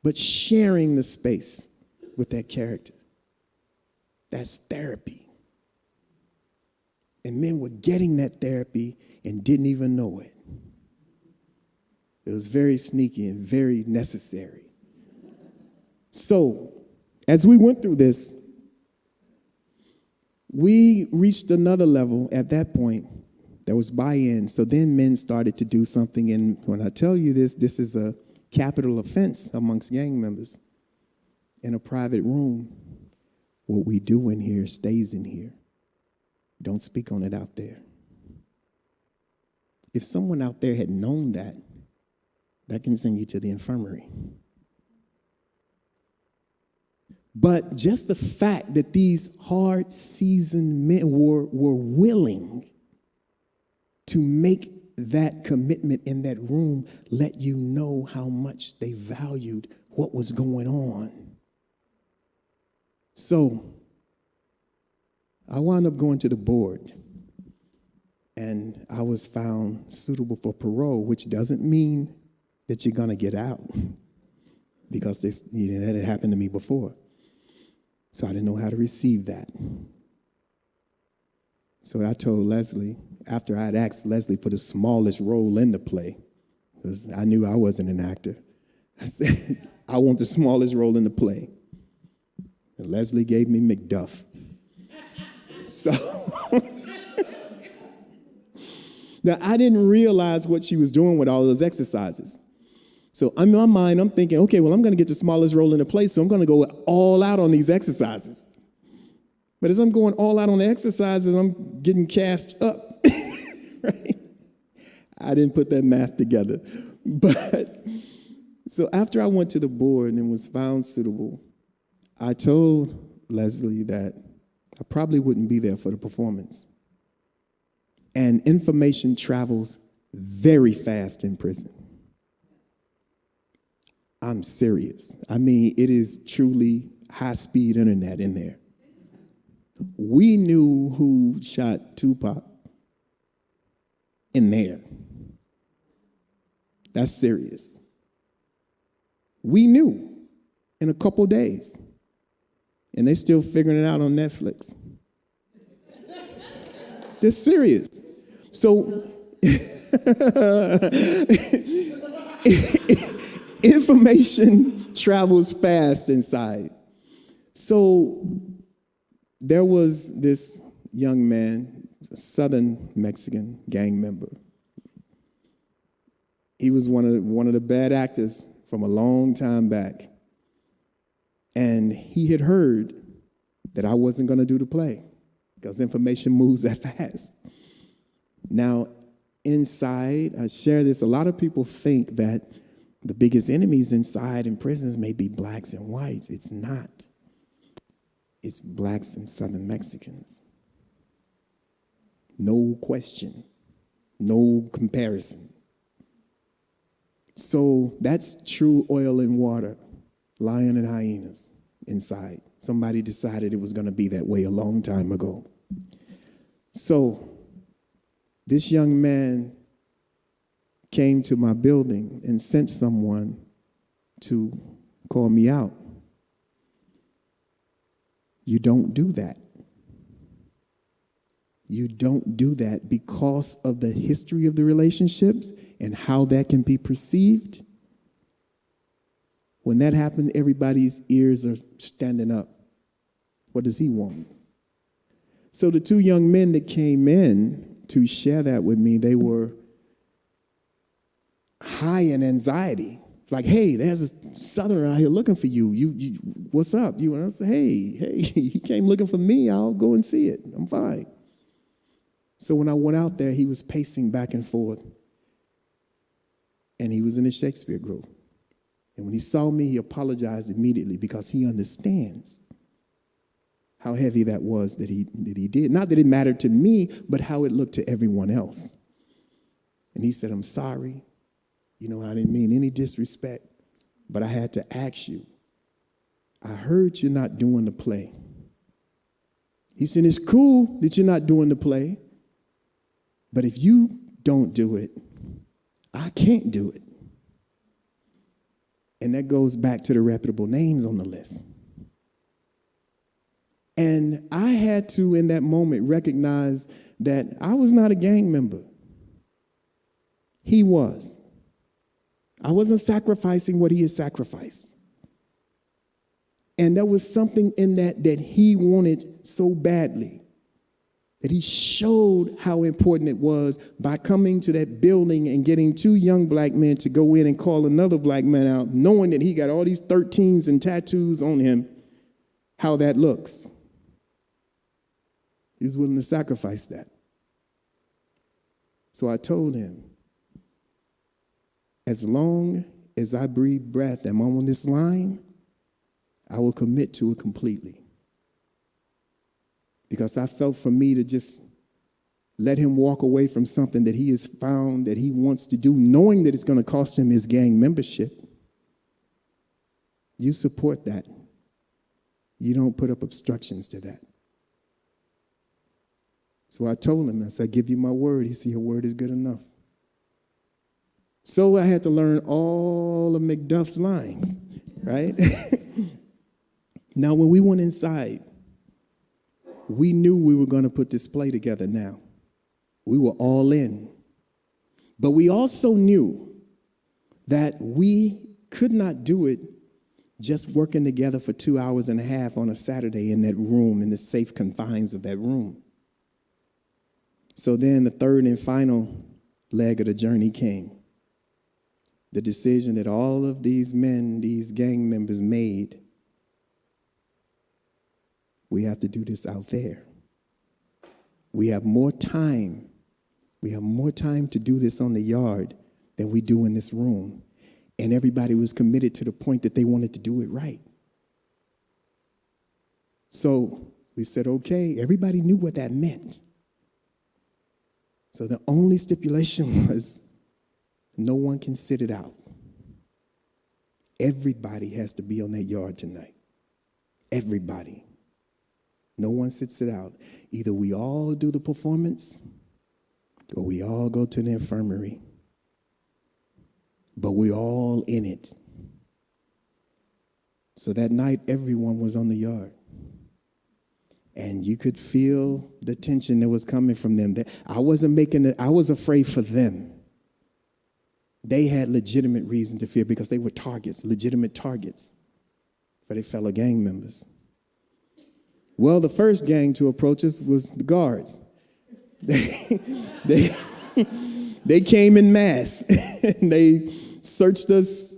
but sharing the space with that character? That's therapy. And men were getting that therapy and didn't even know it. It was very sneaky and very necessary. So, as we went through this, we reached another level at that point. There was buy-in. So then men started to do something. And when I tell you this, this is a capital offense amongst gang members. In a private room, what we do in here stays in here. Don't speak on it out there. If someone out there had known that, that can send you to the infirmary. But just the fact that these hard, seasoned men were willing to make that commitment in that room let you know how much they valued what was going on. So I wound up going to the board, and I was found suitable for parole, which doesn't mean that you're going to get out, because that had happened to me before. So I didn't know how to receive that. So I told Leslie, after I had asked Leslie for the smallest role in the play, because I knew I wasn't an actor, I said, I want the smallest role in the play. And Leslie gave me Macduff. So now I didn't realize what she was doing with all those exercises. So in my mind, I'm thinking, okay, well, I'm going to get the smallest role in the play, so I'm going to go all out on these exercises. But as I'm going all out on the exercises, I'm getting cast up. Right? I didn't put that math together. But so after I went to the board and was found suitable, I told Leslie that I probably wouldn't be there for the performance. And information travels very fast in prison. I'm serious. I mean, it is truly high-speed internet in there. We knew who shot Tupac in there. That's serious. We knew in a couple days. And they're still figuring it out on Netflix. They're serious. So information travels fast inside. So there was this young man, a Southern Mexican gang member. He was one of the bad actors from a long time back. And he had heard that I wasn't going to do the play because information moves that fast. Now, inside, I share this, a lot of people think that the biggest enemies inside in prisons may be blacks and whites. It's not. It's blacks and Southern Mexicans. No question. No comparison. So that's true oil and water, lion and hyenas inside. Somebody decided it was going to be that way a long time ago. So this young man came to my building and sent someone to call me out. You don't do that. You don't do that because of the history of the relationships and how that can be perceived. When that happened, everybody's ears are standing up. What does he want? So the two young men that came in to share that with me, they were high in anxiety. It's like, hey, there's a Southerner out here looking for you. You what's up? And I said, hey, he came looking for me. I'll go and see it. I'm fine. So when I went out there, he was pacing back and forth. And he was in a Shakespeare group. And when he saw me, he apologized immediately because he understands how heavy that was that he did. Not that it mattered to me, but how it looked to everyone else. And he said, I'm sorry. You know, I didn't mean any disrespect, but I had to ask you. I heard you're not doing the play. He said, it's cool that you're not doing the play, but if you don't do it, I can't do it. And that goes back to the reputable names on the list. And I had to, in that moment, recognize that I was not a gang member. He was. I wasn't sacrificing what he had sacrificed. And there was something in that he wanted so badly, that he showed how important it was by coming to that building and getting two young black men to go in and call another black man out, knowing that he got all these 13s and tattoos on him, how that looks. He was willing to sacrifice that. So I told him, as long as I breathe breath and I'm on this line, I will commit to it completely. Because I felt for me to just let him walk away from something that he has found that he wants to do, knowing that it's going to cost him his gang membership. You support that. You don't put up obstructions to that. So I told him, I said, I give you my word. He said, your word is good enough. So I had to learn all of McDuff's lines, right? Now, when we went inside, we knew we were going to put this play together now. We were all in. But we also knew that we could not do it just working together for 2 hours and a half on a Saturday in that room, in the safe confines of that room. So then the third and final leg of the journey came. The decision that all of these men, these gang members made, we have to do this out there. We have more time. We have more time to do this on the yard than we do in this room. And everybody was committed to the point that they wanted to do it right. So we said, okay, everybody knew what that meant. So the only stipulation was no one can sit it out. Everybody has to be on that yard tonight. Everybody. No one sits it out. Either we all do the performance or we all go to the infirmary. But we're all in it. So that night, everyone was on the yard. And you could feel the tension that was coming from them. I was afraid for them. They had legitimate reason to fear because they were targets, legitimate targets for their fellow gang members. Well, the first gang to approach us was the guards. They came in mass and they searched us,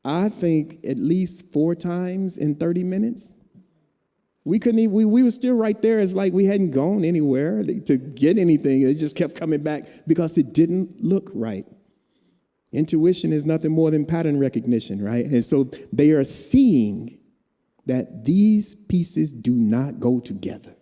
I think, at least 4 times in 30 minutes. We couldn't even, we were still right there. It's like we hadn't gone anywhere to get anything. It just kept coming back because it didn't look right. Intuition is nothing more than pattern recognition, right? And so they are seeing that these pieces do not go together.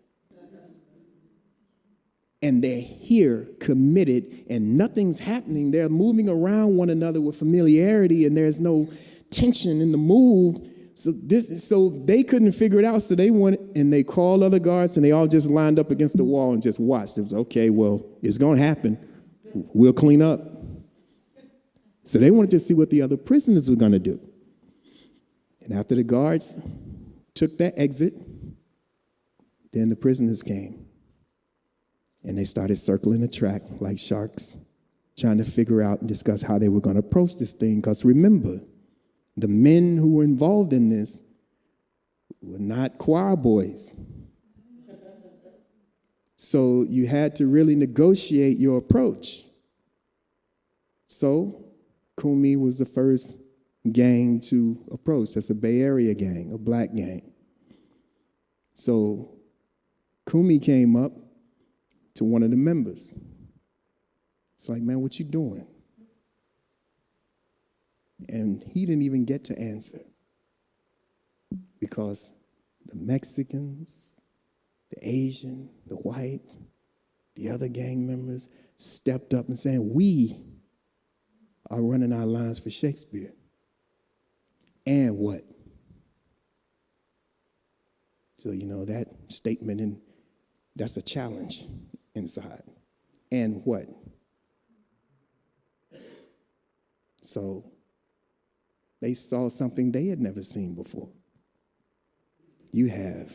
And they're here committed and nothing's happening. They're moving around one another with familiarity and there's no tension in the move. So they couldn't figure it out. So they went and they called other guards and they all just lined up against the wall and just watched. It was okay, well, it's going to happen. We'll clean up. So they wanted to see what the other prisoners were going to do. And after the guards took that exit, then the prisoners came. And they started circling the track like sharks, trying to figure out and discuss how they were going to approach this thing. Because remember, the men who were involved in this were not choir boys. So you had to really negotiate your approach. So Kumi was the first gang to approach. That's a Bay Area gang, a black gang. So Kumi came up to one of the members. It's like, man, what you doing? And he didn't even get to answer because the Mexicans, the Asian, the white, the other gang members stepped up and saying, we are running our lines for Shakespeare. And what? So, that statement, and that's a challenge inside. And what? So they saw something they had never seen before. You have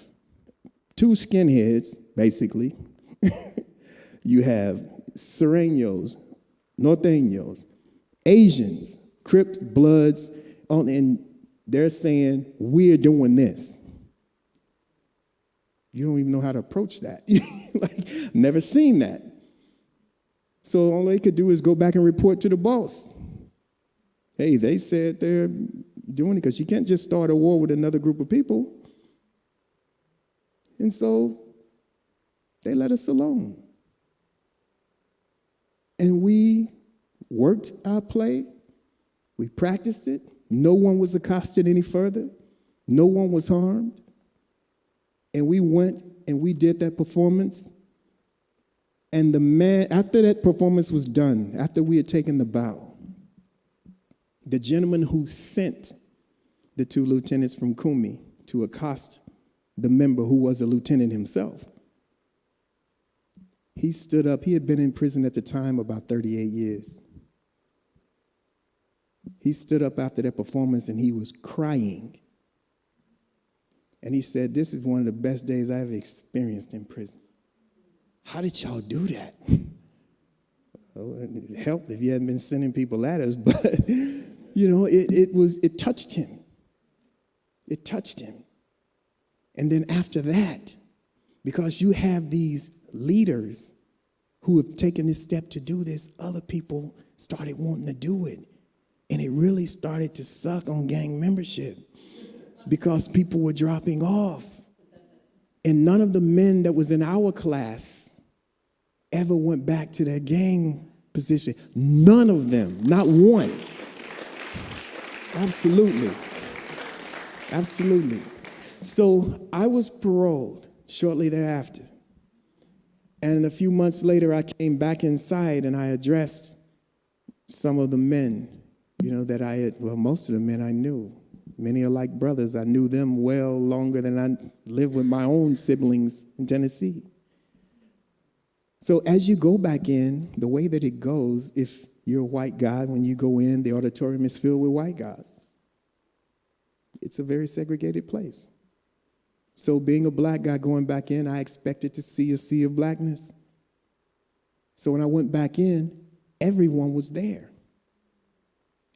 two skinheads, basically. You have Sureños, Norteños, Asians, Crips, Bloods, and they're saying, we're doing this. You don't even know how to approach that. Like, never seen that. So all they could do is go back and report to the boss. Hey, they said they're doing it because you can't just start a war with another group of people. And so they let us alone. And we worked our play. We practiced it. No one was accosted any further. No one was harmed. And we went and we did that performance. And the man, after that performance was done, after we had taken the bow, the gentleman who sent the two lieutenants from Kumi to accost the member who was a lieutenant himself, he stood up. He had been in prison at the time about 38 years. He stood up after that performance and he was crying. And he said, this is one of the best days I've experienced in prison. How did y'all do that? Well, it helped if you hadn't been sending people at us, but, it touched him. It touched him. And then after that, because you have these leaders who have taken this step to do this, other people started wanting to do it. And it really started to suck on gang membership because people were dropping off. And none of the men that was in our class ever went back to their gang position. None of them, not one. Absolutely. Absolutely. So I was paroled shortly thereafter. And a few months later, I came back inside and I addressed some of the men, most of the men I knew. Many are like brothers. I knew them well longer than I lived with my own siblings in Tennessee. So as you go back in, the way that it goes, if you're a white guy, when you go in, the auditorium is filled with white guys. It's a very segregated place. So being a black guy going back in, I expected to see a sea of blackness. So when I went back in, everyone was there.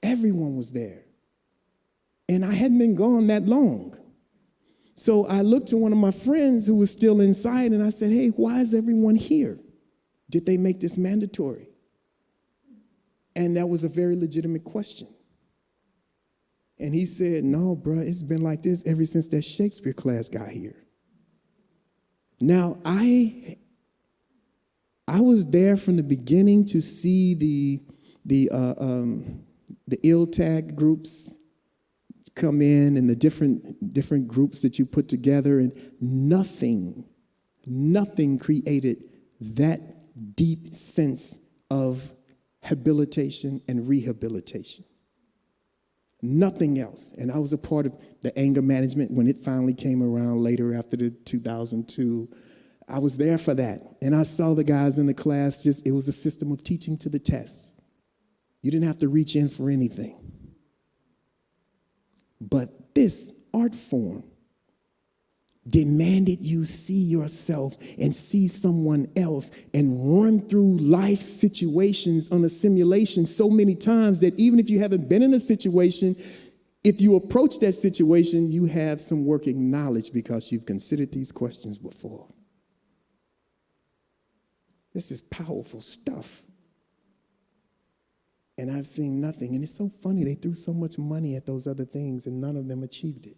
Everyone was there. And I hadn't been gone that long. So I looked to one of my friends who was still inside and I said, hey, why is everyone here? Did they make this mandatory? And that was a very legitimate question. And he said, no, bro, it's been like this ever since that Shakespeare class got here. Now, I was there from the beginning to see the ill tag groups come in and the different groups that you put together, and nothing created that deep sense of habilitation and rehabilitation. Nothing else. And I was a part of the anger management when it finally came around later after the 2002. I was there for that. And I saw the guys in the class, it was a system of teaching to the test. You didn't have to reach in for anything. But this art form demanded you see yourself and see someone else and run through life situations on a simulation so many times that even if you haven't been in a situation, if you approach that situation, you have some working knowledge because you've considered these questions before. This is powerful stuff. And I've seen nothing. And it's so funny. They threw so much money at those other things and none of them achieved it.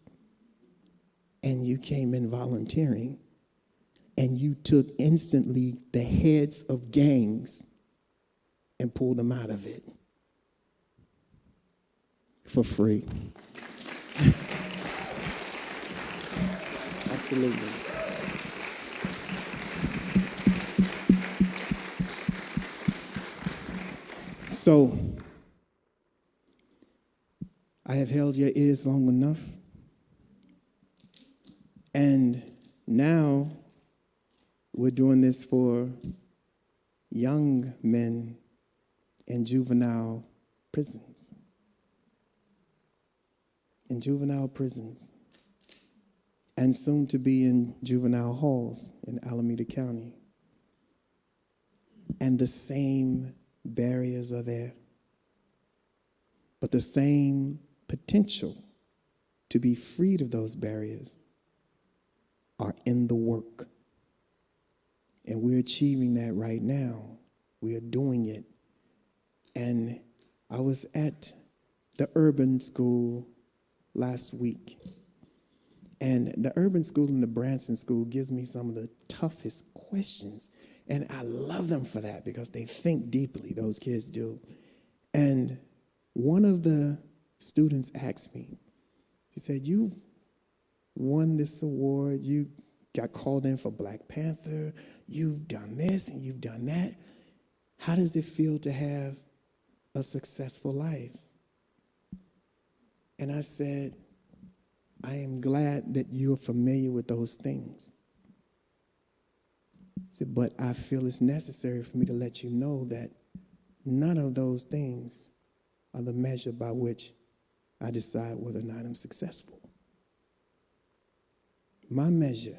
And you came in volunteering and you took instantly the heads of gangs and pulled them out of it for free. Absolutely. So, I have held your ears long enough. And now we're doing this for young men in juvenile prisons. In juvenile prisons. And soon to be in juvenile halls in Alameda County. And the same barriers are there. But the same potential to be freed of those barriers are in the work. And we're achieving that right now. We are doing it. And I was at the urban school last week. And the urban school and the Branson school gives me some of the toughest questions. And I love them for that because they think deeply, those kids do. And one of the students asked me, she said, "You won this award, you got called in for Black Panther, you've done this and you've done that. How does it feel to have a successful life?" And I said, "I am glad that you're familiar with those things." I said, "But I feel it's necessary for me to let you know that none of those things are the measure by which I decide whether or not I'm successful. My measure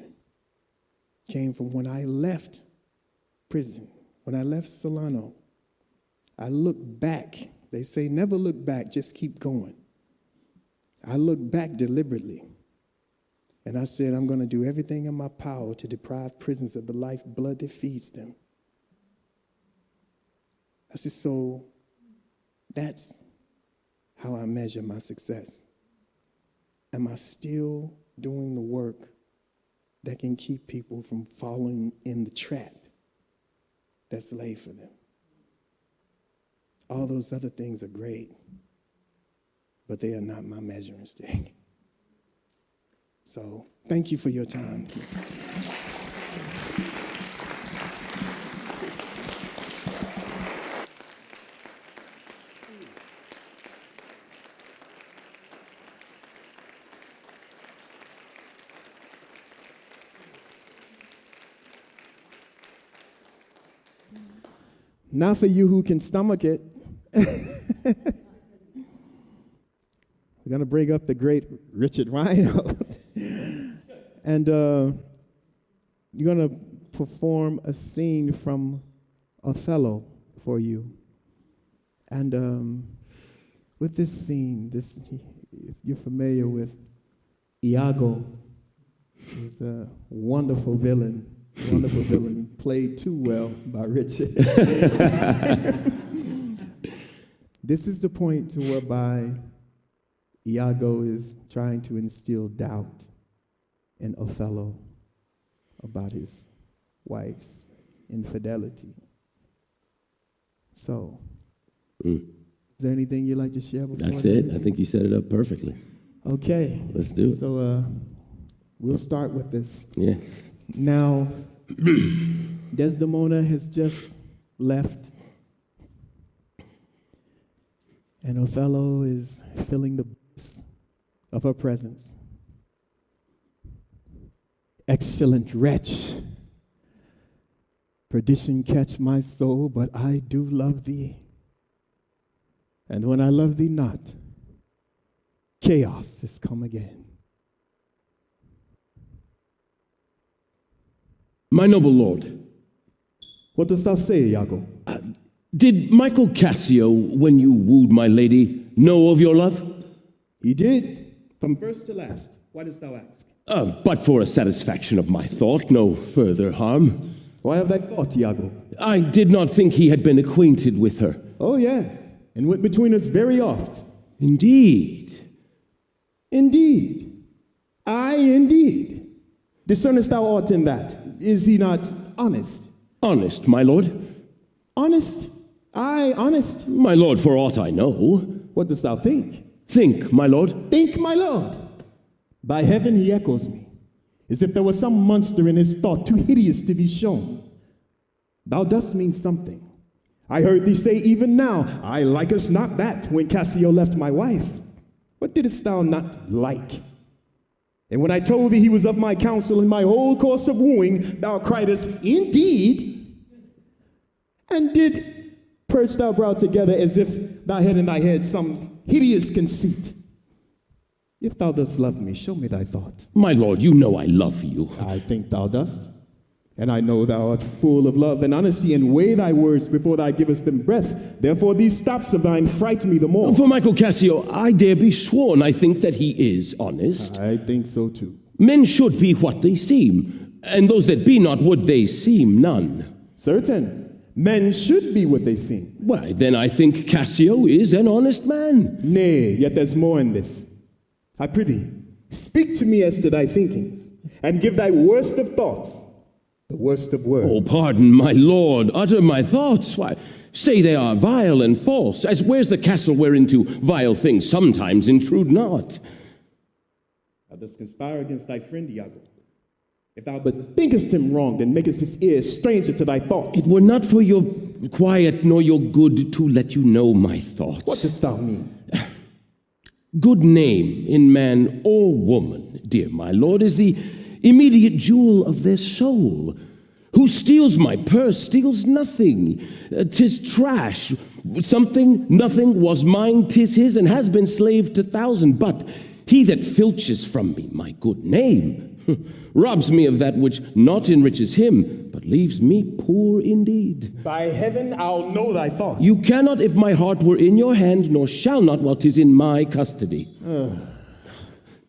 came from when I left prison, when I left Solano. I looked back. They say never look back, just keep going. I looked back deliberately, and I said, I'm going to do everything in my power to deprive prisons of the lifeblood that feeds them. I said, so that's how I measure my success. Am I still doing the work that can keep people from falling in the trap that's laid for them? All those other things are great, but they are not my measuring stick. So thank you for your time. Not for you who can stomach it. We're going to bring up the great Richard Reinholdt. And you're going to perform a scene from Othello for you. And with this scene, if you're familiar with Iago, he's a wonderful villain, played too well by Richard. This is the point to whereby Iago is trying to instill doubt in Othello about his wife's infidelity. So, is there anything you'd like to share before? That's it. I think you set it up perfectly. Okay. Let's do it. So, we'll start with this. Yeah. Now, Desdemona has just left, and Othello is filling the bliss of her presence. Excellent wretch, perdition catch my soul, but I do love thee. And when I love thee not, chaos is come again. My noble lord, What dost thou say, Iago? did Michael Cassio, when you wooed my lady, know of your love? He did, from first to last. Why dost thou ask? But for a satisfaction of my thought, no further harm. Why have thy thought, Iago? I did not think he had been acquainted with her. Oh, yes, and went between us very oft. Indeed. Indeed. Aye, indeed. Discernest thou aught in that? Is he not honest? Honest, my lord. Honest? Aye, honest. My lord, for aught I know. What dost thou think? Think, my lord. Think, my lord. By heaven, he echoes me, as if there was some monster in his thought too hideous to be shown. Thou dost mean something. I heard thee say even now, I likest not that when Cassio left my wife. What didst thou not like? And when I told thee he was of my counsel in my whole course of wooing, thou criedest, indeed? And did purse thy brow together as if thou had in thy head some hideous conceit. If thou dost love me, show me thy thought. My lord, you know I love you. I think thou dost. And I know thou art full of love and honesty, and weigh thy words before thou givest them breath. Therefore these stops of thine fright me the more. For Michael Cassio, I dare be sworn I think that he is honest. I think so too. Men should be what they seem, and those that be not would they seem none. Certain. Men should be what they seem. Why, then I think Cassio is an honest man. Nay, yet there's more in this. I prithee, speak to me as to thy thinkings, and give thy worst of thoughts, the worst of words. Oh, pardon, my lord, utter my thoughts. Why, say they are vile and false, as where's the castle whereinto vile things sometimes intrude not? Thou dost conspire against thy friend Iago. If thou but thinkest him wrong, then makest his ears stranger to thy thoughts. It were not for your quiet nor your good to let you know my thoughts. What dost thou mean? Good name in man or woman, dear my lord, is the immediate jewel of their soul. Who steals my purse steals nothing. 'Tis trash. Something, nothing was mine, 'tis his, and has been slave to thousand. But he that filches from me my good name robs me of that which not enriches him, but leaves me poor indeed. By heaven, I'll know thy thoughts. You cannot if my heart were in your hand, nor shall not while 'tis in my custody.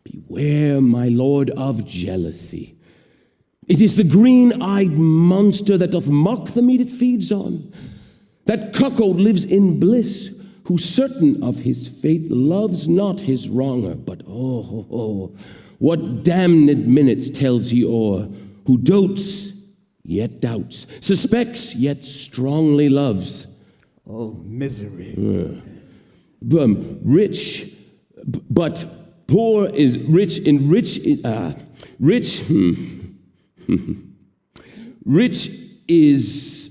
Beware, my lord, of jealousy. It is the green-eyed monster that doth mock the meat it feeds on. That cuckold lives in bliss, who certain of his fate loves not his wronger, but what damned minutes tells he o'er, who dotes, yet doubts, suspects, yet strongly loves. Oh, misery. Rich, but poor is rich in rich, rich is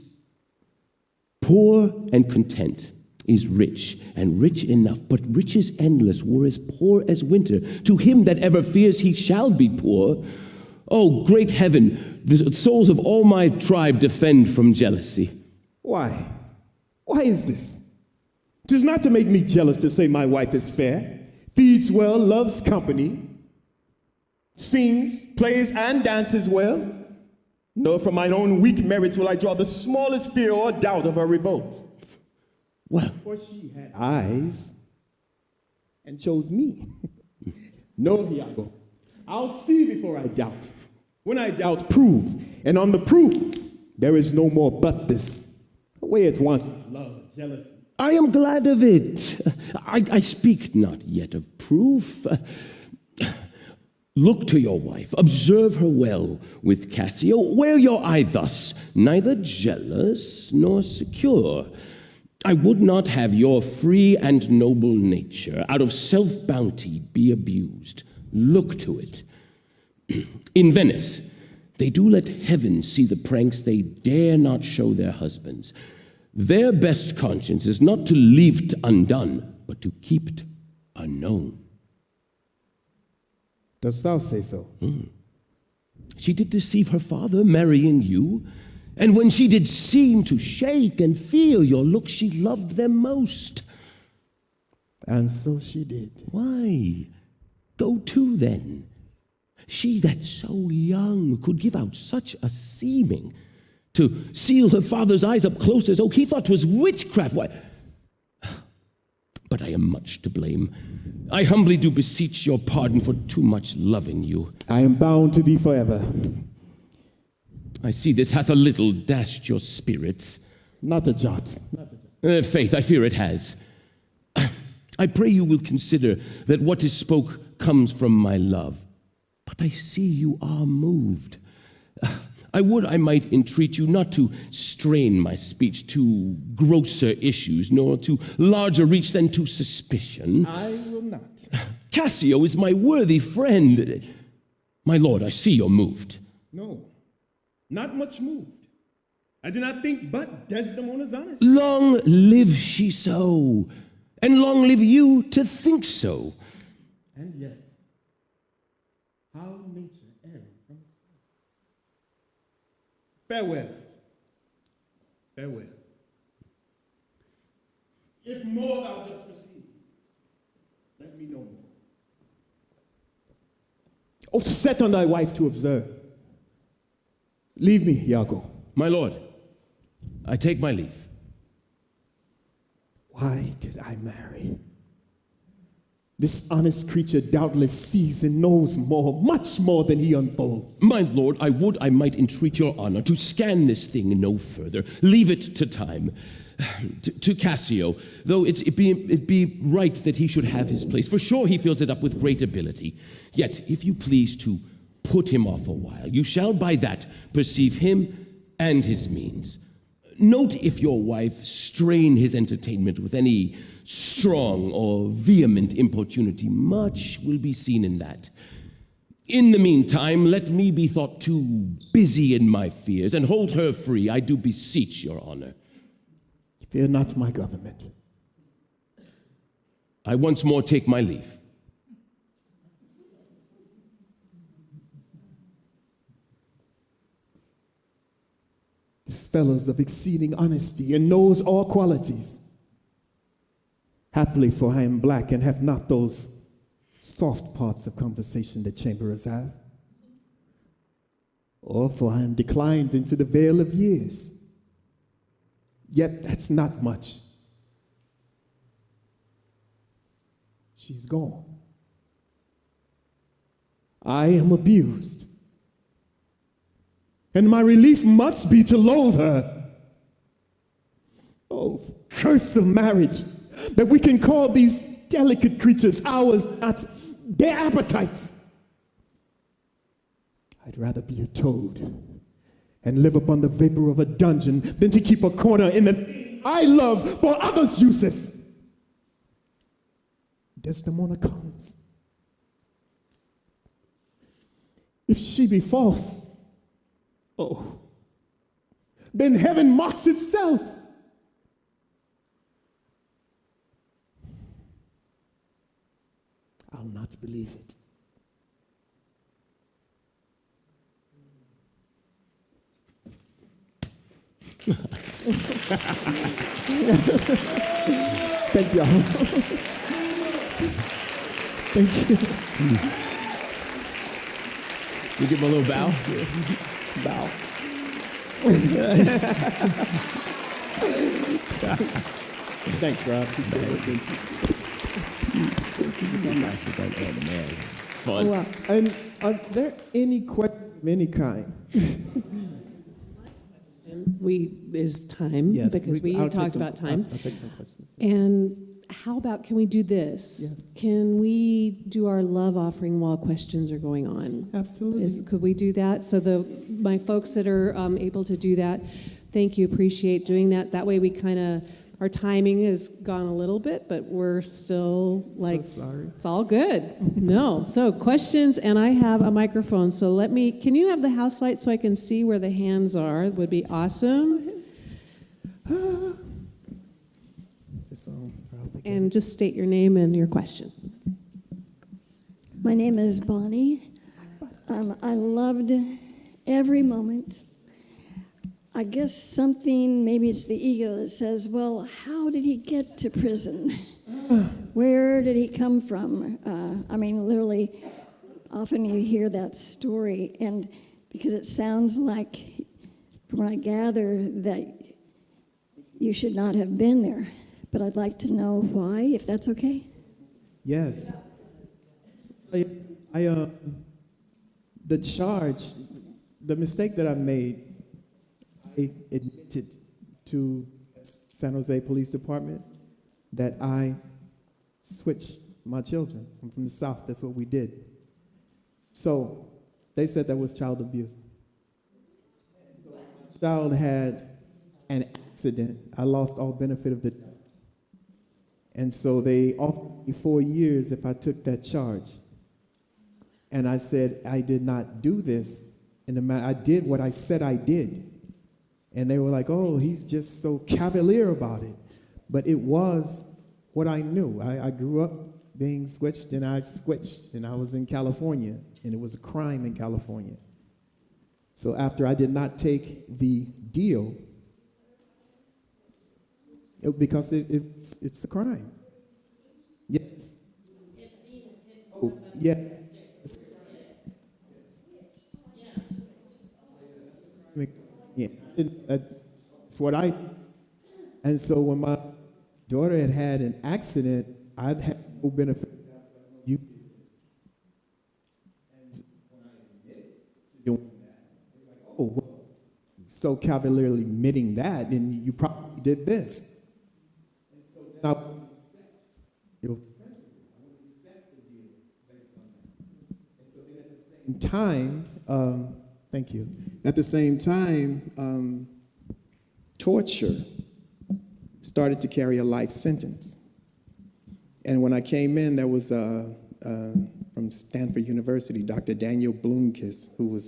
poor and content. Is rich, and rich enough, but riches endless were as poor as winter. To him that ever fears he shall be poor. Oh, great heaven, the souls of all my tribe defend from jealousy. Why? Why is this? 'Tis not to make me jealous to say my wife is fair, feeds well, loves company, sings, plays, and dances well. Nor from mine own weak merits will I draw the smallest fear or doubt of her revolt. Well, For she had eyes and chose me. No, Iago, I'll see before I doubt. When I doubt, prove. And on the proof, there is no more but this. Away at once with love, jealousy. I am glad of it. I speak not yet of proof. Look to your wife, observe her well with Cassio. Wear your eye thus, neither jealous nor secure. I would not have your free and noble nature out of self-bounty be abused. Look to it. In Venice, They do let heaven see the pranks they dare not show their husbands. Their best conscience is not to leave 't undone, but to keep 't unknown. Dost thou say so? She did deceive her father, marrying you, and when she did seem to shake and feel your look, she loved them most. And so she did. Why? Go to, then. She that's so young could give out such a seeming. To seal her father's eyes up close as oak, he thought 'twas witchcraft. Why? But I am much to blame. I humbly do beseech your pardon for too much loving you. I am bound to thee forever. I see this hath a little dashed your spirits. Not a jot. Faith, I fear it has. I pray you will consider that what is spoke comes from my love. But I see you are moved. I would I might entreat you not to strain my speech to grosser issues, nor to larger reach than to suspicion. I will not. Cassio is my worthy friend. My lord, I see you're moved. No, not much moved. I do not think but Desdemona's honest. Long live she so, and long live you to think so. And yet, how nature erred from itself. Farewell. Farewell. If more thou dost receive, let me know more. Oh, set on thy wife to observe. Leave me, Iago. My lord, I take my leave. Why did I marry? This honest creature doubtless sees and knows more, much more than he unfolds. My lord, I would I might entreat your honor to scan this thing no further. Leave it to time. To Cassio, though it be right that he should have his place. For sure he fills it up with great ability. Yet, if you please to put him off a while, you shall by that perceive him and his means. Note if your wife strain his entertainment with any strong or vehement importunity. Much will be seen in that. In the meantime, let me be thought too busy in my fears, and hold her free, I do beseech your honor. Fear not my government. I once more take my leave. This fellow's of exceeding honesty and knows all qualities. Happily, for I am black and have not those soft parts of conversation that chamberers have. Or for I am declined into the vale of years. Yet that's not much. She's gone. I am abused. And my relief must be to loathe her. Oh, curse of marriage, that we can call these delicate creatures ours, not their appetites. I'd rather be a toad and live upon the vapor of a dungeon than to keep a corner in the thing I love for others' uses. Desdemona comes. If she be false, oh, then heaven mocks itself. I'll not believe it. Thank you. Thank you. You give him a little bow? Bow. Thanks, Rob. Fun. Well, and are there any questions of any kind? Is time, Yes, because we I'll take talked some- about time. I'll take some questions. And how about, can we do this? Yes. Can we do our love offering while questions are going on? Absolutely. Could we do that? So my folks that are able to do that, thank you, appreciate doing that. That way we kind of our timing has gone a little bit, but we're still like, So sorry. it's all good. No. So questions, and I have a microphone. So can you have the house light so I can see where the hands are? Would be awesome. And just state your name and your question. My name is Bonnie. I loved every moment. I guess something, maybe it's the ego that says, well, how did he get to prison? Where did he come from? I mean, literally, often you hear that story, and because it sounds like, from what I gather, that you should not have been there. But I'd like to know why, if that's okay. Yes. The charge, the mistake that I made, I admitted to San Jose Police Department that I switched my children. I'm from the South. That's what we did. So they said that was child abuse. The child had an accident. I lost all benefit of the doubt. And so they offered me 4 years if I took that charge. And I said, I did not do this. I did what I said I did. And they were like, oh, he's just so cavalier about it. But it was what I knew. I grew up being switched, and I switched, and I was in California, and it was a crime in California. So after I did not take the deal, because it's a crime. Yes. Oh, yeah. Yeah, that's what I. And so when my daughter had an accident, I'd had no benefit. You. And when I admitted to doing that, they're like, oh, well, so cavalierly admitting that, and you probably did this. And so then I would accept. It was principle. I would accept the deal based on that. And so then at the same time, thank you. At the same time, torture started to carry a life sentence. And when I came in, there was from Stanford University, Dr. Daniel Bloomkiss, who was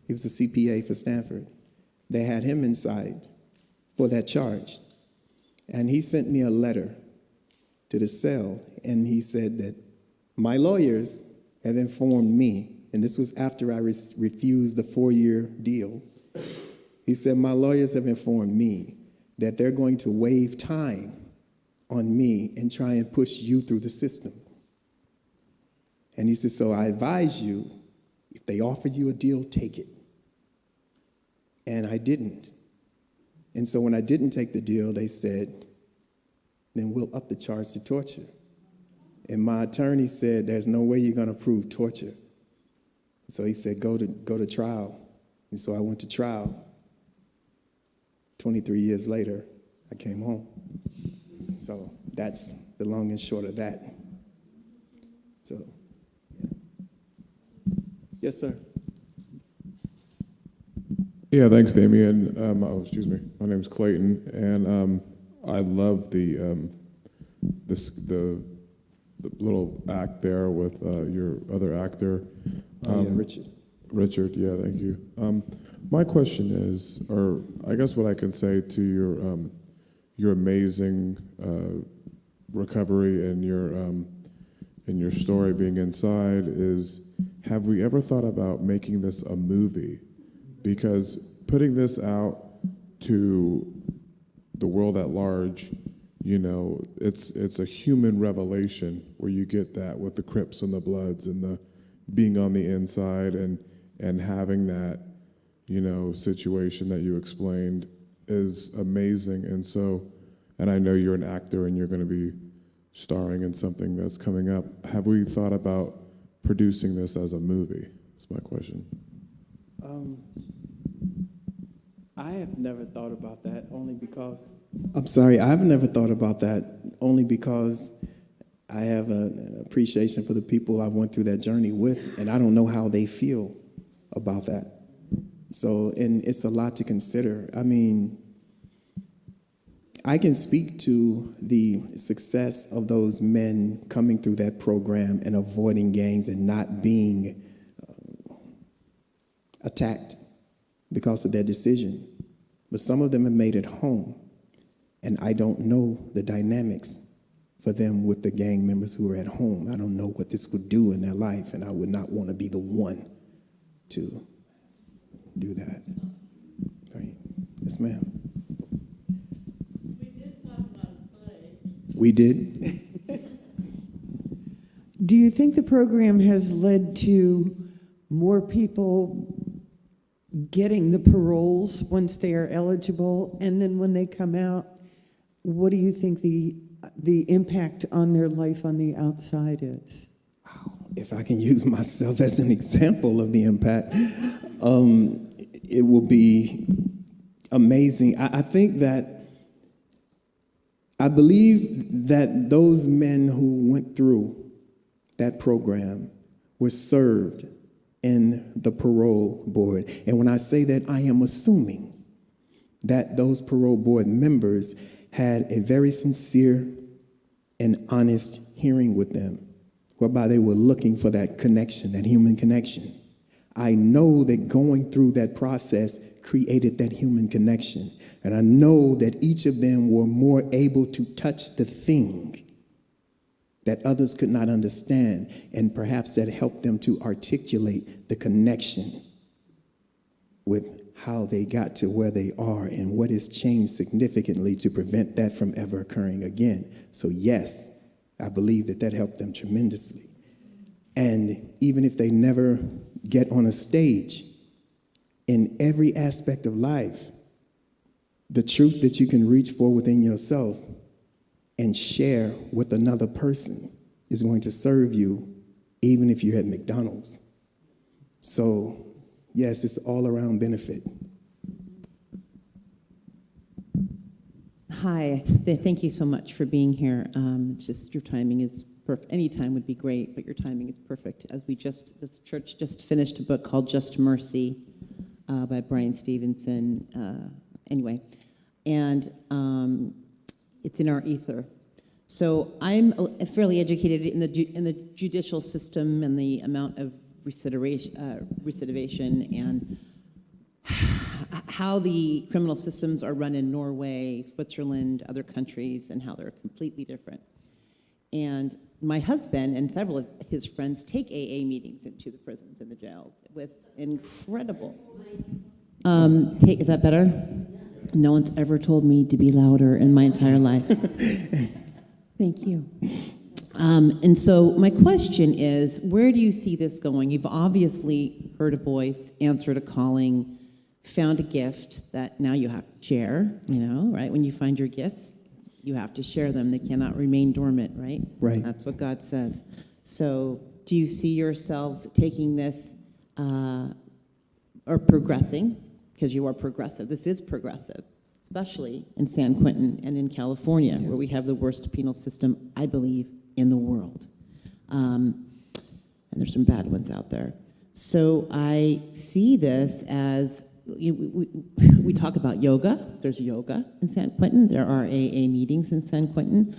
he was a CPA for Stanford. They had him inside for that charge. And he sent me a letter to the cell, and he said that my lawyers have informed me, and this was after I refused the 4-year deal. He said, my lawyers have informed me that they're going to waive time on me and try and push you through the system. And he said, so I advise you, if they offer you a deal, take it. And I didn't. And so when I didn't take the deal, they said, then we'll up the charge to torture. And my attorney said, there's no way you're going to prove torture. So he said, go to trial. And so I went to trial. 23 years later, I came home. So that's the long and short of that. So, yeah. Yes, sir. Yeah, thanks, Damien. Excuse me. My name's Clayton, and I love the little act there with your other actor. Yeah, Richard. Richard, yeah, thank you. My question is, or I guess what I can say to your amazing recovery and your story being inside is, have we ever thought about making this a movie? Because putting this out to the world at large, you know, it's a human revelation where you get that with the Crips and the Bloods and the being on the inside and having that, you know, situation that you explained is amazing. And so, and I know you're an actor and you're going to be starring in something that's coming up. Have we thought about producing this as a movie? That's my question. I have never thought about that only because, I've never thought about that only because I have an appreciation for the people I went through that journey with, and I don't know how they feel about that. So, and it's a lot to consider. I mean, I can speak to the success of those men coming through that program and avoiding gangs and not being attacked because of their decision. But some of them have made it home, and I don't know the dynamics for them with the gang members who are at home. I don't know what this would do in their life, and I would not want to be the one to do that. Right. Yes, ma'am. We did talk about a play. We did. Do you think the program has led to more people getting the paroles once they are eligible? And then when they come out, what do you think the impact on their life on the outside is? If I can use myself as an example of the impact, it will be amazing. I believe that those men who went through that program were served in the parole board. And when I say that, I am assuming that those parole board members had a very sincere and honest hearing with them, whereby they were looking for that connection, that human connection. I know that going through that process created that human connection. And I know that each of them were more able to touch the thing that others could not understand, and perhaps that helped them to articulate the connection with how they got to where they are and what has changed significantly to prevent that from ever occurring again. So yes, I believe that helped them tremendously. And even if they never get on a stage, in every aspect of life, the truth that you can reach for within yourself and share with another person is going to serve you, even if you're at McDonald's. So, yes, it's all around benefit. Hi, thank you so much for being here. It's just your timing is perfect. Any time would be great, but your timing is perfect. This church just finished a book called Just Mercy by Brian Stevenson. Anyway, and it's in our ether. So I'm fairly educated in the judicial system and the amount of recidivation and how the criminal systems are run in Norway, Switzerland, other countries, and how they're completely different. And my husband and several of his friends take AA meetings into the prisons and the jails with incredible. Is that better? No one's ever told me to be louder in my entire life. Thank you. And so my question is, where do you see this going? You've obviously heard a voice, answered a calling, found a gift that now you have to share, right? When you find your gifts, you have to share them. They cannot remain dormant, right? Right. That's what God says. So do you see yourselves taking this or progressing? Because you are progressive. This is progressive, especially in San Quentin and in California, where we have the worst penal system, I believe, in the world. And there's some bad ones out there. So I see this as, we talk about yoga. There's yoga in San Quentin. There are AA meetings in San Quentin.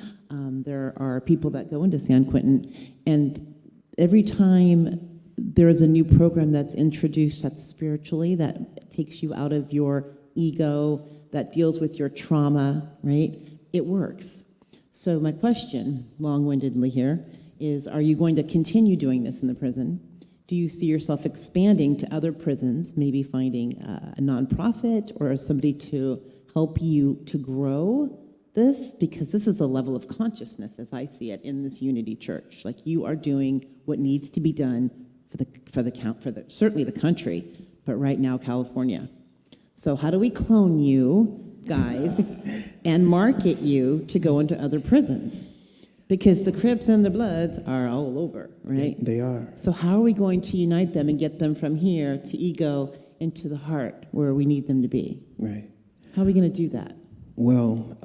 There are people that go into San Quentin. And every time there is a new program that's introduced that's spiritually, that takes you out of your ego, that deals with your trauma, right? It works. So my question, long-windedly here, is are you going to continue doing this in the prison? Do you see yourself expanding to other prisons, maybe finding a nonprofit or somebody to help you to grow this? Because this is a level of consciousness, as I see it, in this Unity Church. Like, you are doing what needs to be done for certainly the country, but right now California. So how do we clone you guys and market you to go into other prisons? Because the Crips and the Bloods are all over, right? They are. So how are we going to unite them and get them from here to ego into the heart where we need them to be? Right. How are we going to do that? Well,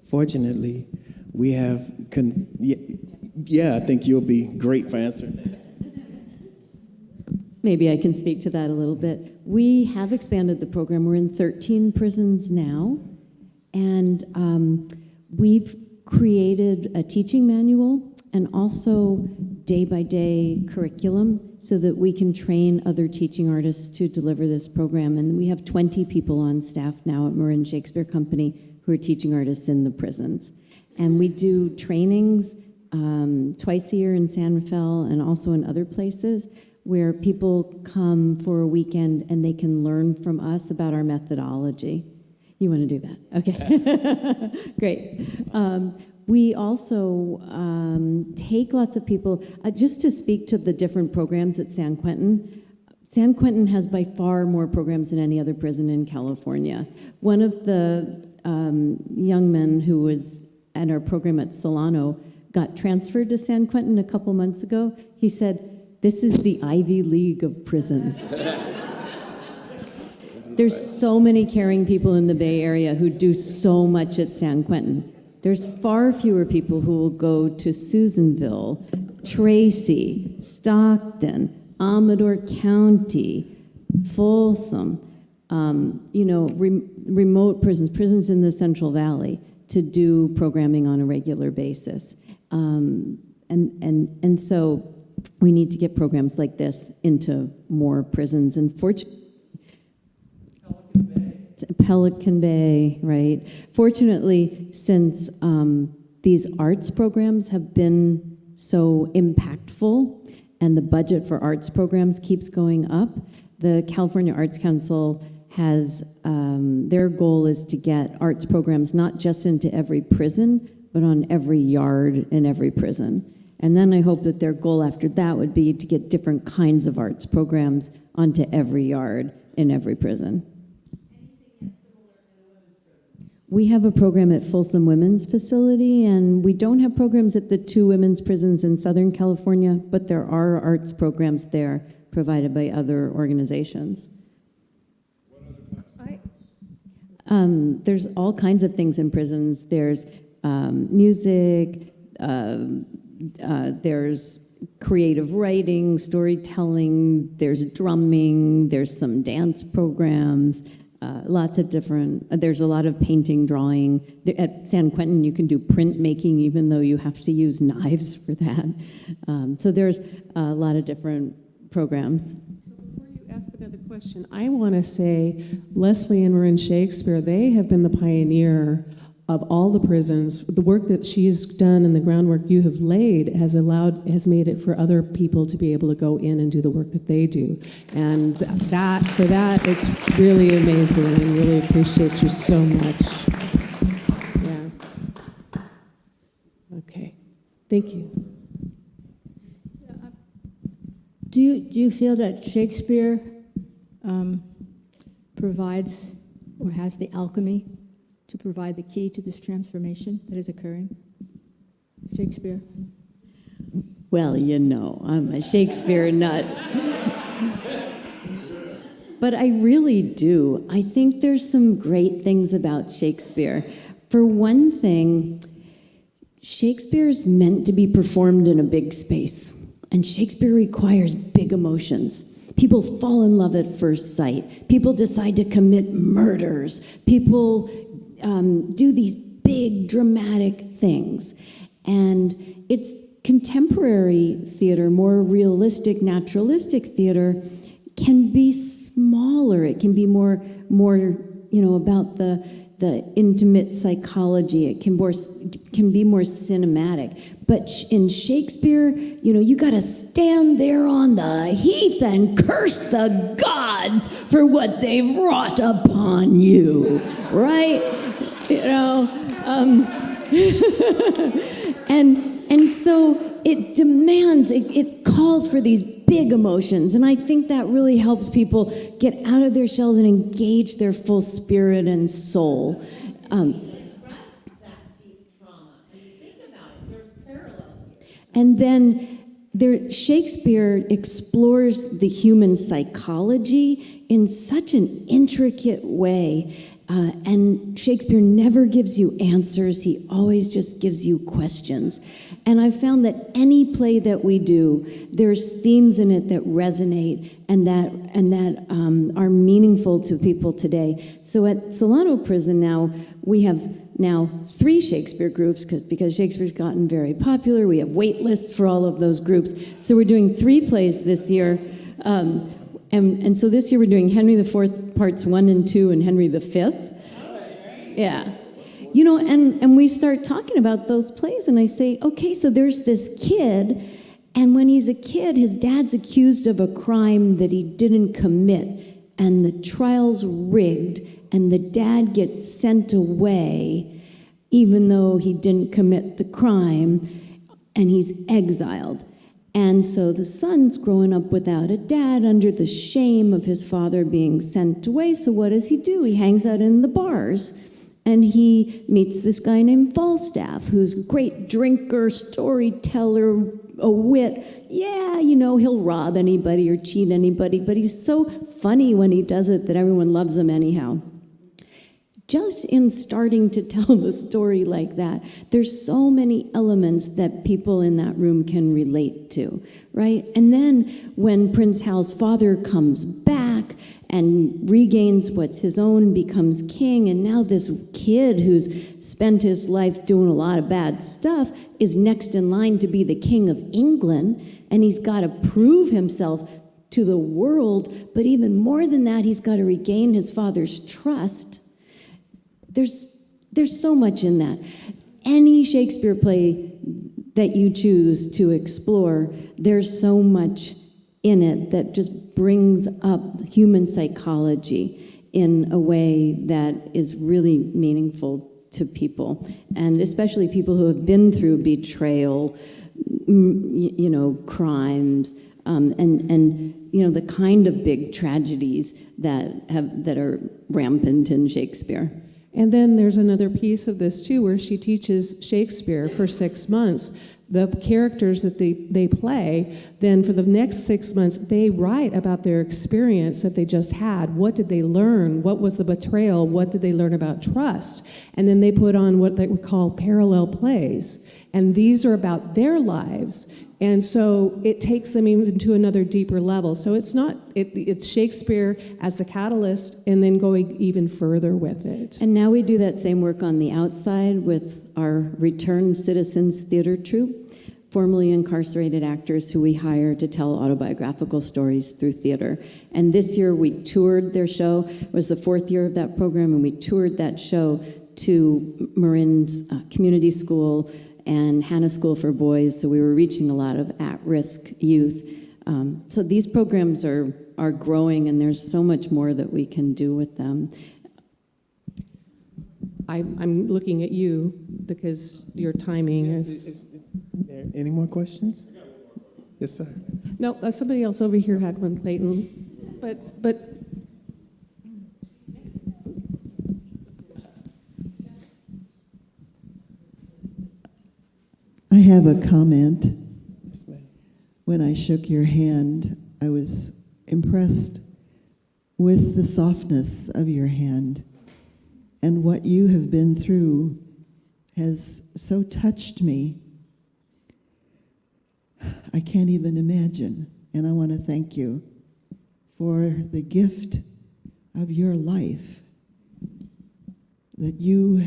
fortunately, we have, I think you'll be great for answering that. Maybe I can speak to that a little bit. We have expanded the program. We're in 13 prisons now, And we've created a teaching manual and also day-by-day curriculum so that we can train other teaching artists to deliver this program. And we have 20 people on staff now at Marin Shakespeare Company who are teaching artists in the prisons. And we do trainings twice a year in San Rafael and also in other places where people come for a weekend and they can learn from us about our methodology. You want to do that? Okay. Great. We also take lots of people, just to speak to the different programs at San Quentin. San Quentin has by far more programs than any other prison in California. One of the young men who was at our program at Solano got transferred to San Quentin a couple months ago. He said, "This is the Ivy League of prisons." There's so many caring people in the Bay Area who do so much at San Quentin. There's far fewer people who will go to Susanville, Tracy, Stockton, Amador County, Folsom, remote prisons in the Central Valley to do programming on a regular basis. And so we need to get programs like this into more prisons. And Pelican Bay, right? Fortunately, since these arts programs have been so impactful and the budget for arts programs keeps going up, the California Arts Council has, their goal is to get arts programs not just into every prison, but on every yard in every prison. And then I hope that their goal after that would be to get different kinds of arts programs onto every yard in every prison. We have a program at Folsom Women's Facility, and we don't have programs at the 2 women's prisons in Southern California, but there are arts programs there provided by other organizations. There's all kinds of things in prisons. There's music, there's creative writing, storytelling, there's drumming, there's some dance programs, lots of different, there's a lot of painting, drawing. At San Quentin, you can do printmaking even though you have to use knives for that. So there's a lot of different programs. Before you ask another question, I want to say Leslie and Marin Shakespeare, they have been the pioneer of all the prisons. The work that she's done and the groundwork you have laid has made it for other people to be able to go in and do the work that they do. And for that, it's really amazing, and really appreciate you so much. Yeah. Okay. Thank you. Do you feel that Shakespeare provides or has the alchemy to provide the key to this transformation that is occurring? Shakespeare? Well, I'm a Shakespeare nut. But I really do. I think there's some great things about Shakespeare. For one thing, Shakespeare's meant to be performed in a big space. And Shakespeare requires big emotions. People fall in love at first sight. People decide to commit murders. People do these big, dramatic things. And it's contemporary theater, more realistic, naturalistic theater, can be smaller. It can be more about the intimate psychology. It can be more cinematic. But in Shakespeare, you got to stand there on the heath and curse the gods for what they've wrought upon you, right? And so it demands, it calls for these big emotions. And I think that really helps people get out of their shells and engage their full spirit and soul. And then Shakespeare explores the human psychology in such an intricate way. And Shakespeare never gives you answers. He always just gives you questions. And I've found that any play that we do, there's themes in it that resonate and that are meaningful to people today. So at Solano Prison now, we have now 3 Shakespeare groups because Shakespeare's gotten very popular. We have wait lists for all of those groups. So we're doing 3 plays this year. And so this year we're doing Henry IV parts 1 and 2 and Henry V. Yeah. You know, and we start talking about those plays, and I say, okay, so there's this kid, and when he's a kid, his dad's accused of a crime that he didn't commit, and the trial's rigged, and the dad gets sent away, even though he didn't commit the crime, and he's exiled. And so the son's growing up without a dad under the shame of his father being sent away, so what does he do? He hangs out in the bars. And he meets this guy named Falstaff, who's a great drinker, storyteller, a wit. Yeah, you know, he'll rob anybody or cheat anybody, but he's so funny when he does it that everyone loves him anyhow. Just in starting to tell the story like that, there's so many elements that people in that room can relate to, right? And then when Prince Hal's father comes back and regains what's his own, becomes king, and now this kid who's spent his life doing a lot of bad stuff is next in line to be the king of England, and he's got to prove himself to the world, but even more than that, he's got to regain his father's trust. There's so much in that. Any Shakespeare play that you choose to explore, there's so much in it that just brings up human psychology in a way that is really meaningful to people, and especially people who have been through betrayal, you know, crimes, and you know, the kind of big tragedies that are rampant in Shakespeare. And then there's another piece of this too, where she teaches Shakespeare for 6 months. The characters that they play, then for the next 6 months, they write about their experience that they just had. What did they learn? What was the betrayal? What did they learn about trust? And then they put on what they would call parallel plays. And these are about their lives. And so it takes them even to another deeper level. So it's Shakespeare as the catalyst and then going even further with it. And now we do that same work on the outside with our Returned Citizens Theater Troupe, formerly incarcerated actors who we hire to tell autobiographical stories through theater. And this year we toured their show. It was the 4th year of that program, and we toured that show to Marin's community school and Hannah School for Boys, so we were reaching a lot of at-risk youth. So these programs are growing, and there's so much more that we can do with them. I'm looking at you because your timing is... Is there any more questions? Yes, sir. No, somebody else over here had one, Clayton. But I have a comment. Yes, ma'am. When I shook your hand, I was impressed with the softness of your hand, and what you have been through has so touched me. I can't even imagine, and I want to thank you for the gift of your life, that you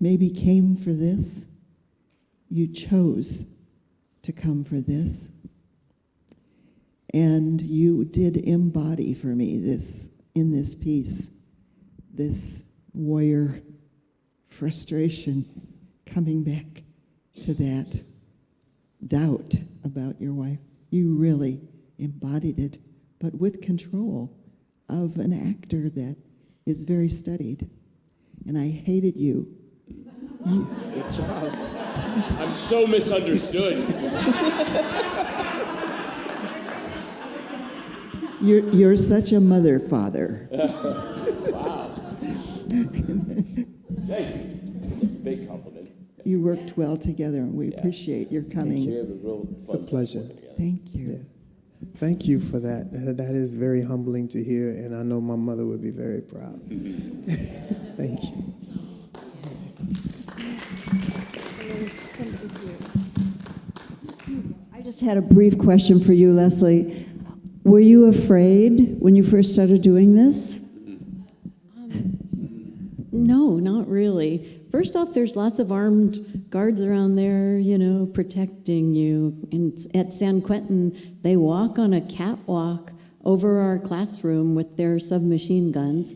maybe came for this. You chose to come for this, and you did embody for me in this piece, this warrior frustration, coming back to that doubt about your wife. You really embodied it, but with control of an actor that is very studied. And I hated you. Good job. I'm so misunderstood. You're such a mother, father. Wow. Thank you. Big compliment. You worked well together, and we appreciate your coming. It's a pleasure. Thank you. Yeah. Thank you for that. That is very humbling to hear, and I know my mother would be very proud. Thank you. there's somebody here. just had a brief question for you, Leslie. Were you afraid when you first started doing this? No, not really. First off, there's lots of armed guards around there, you know, protecting you. And at San Quentin, they walk on a catwalk over our classroom with their submachine guns.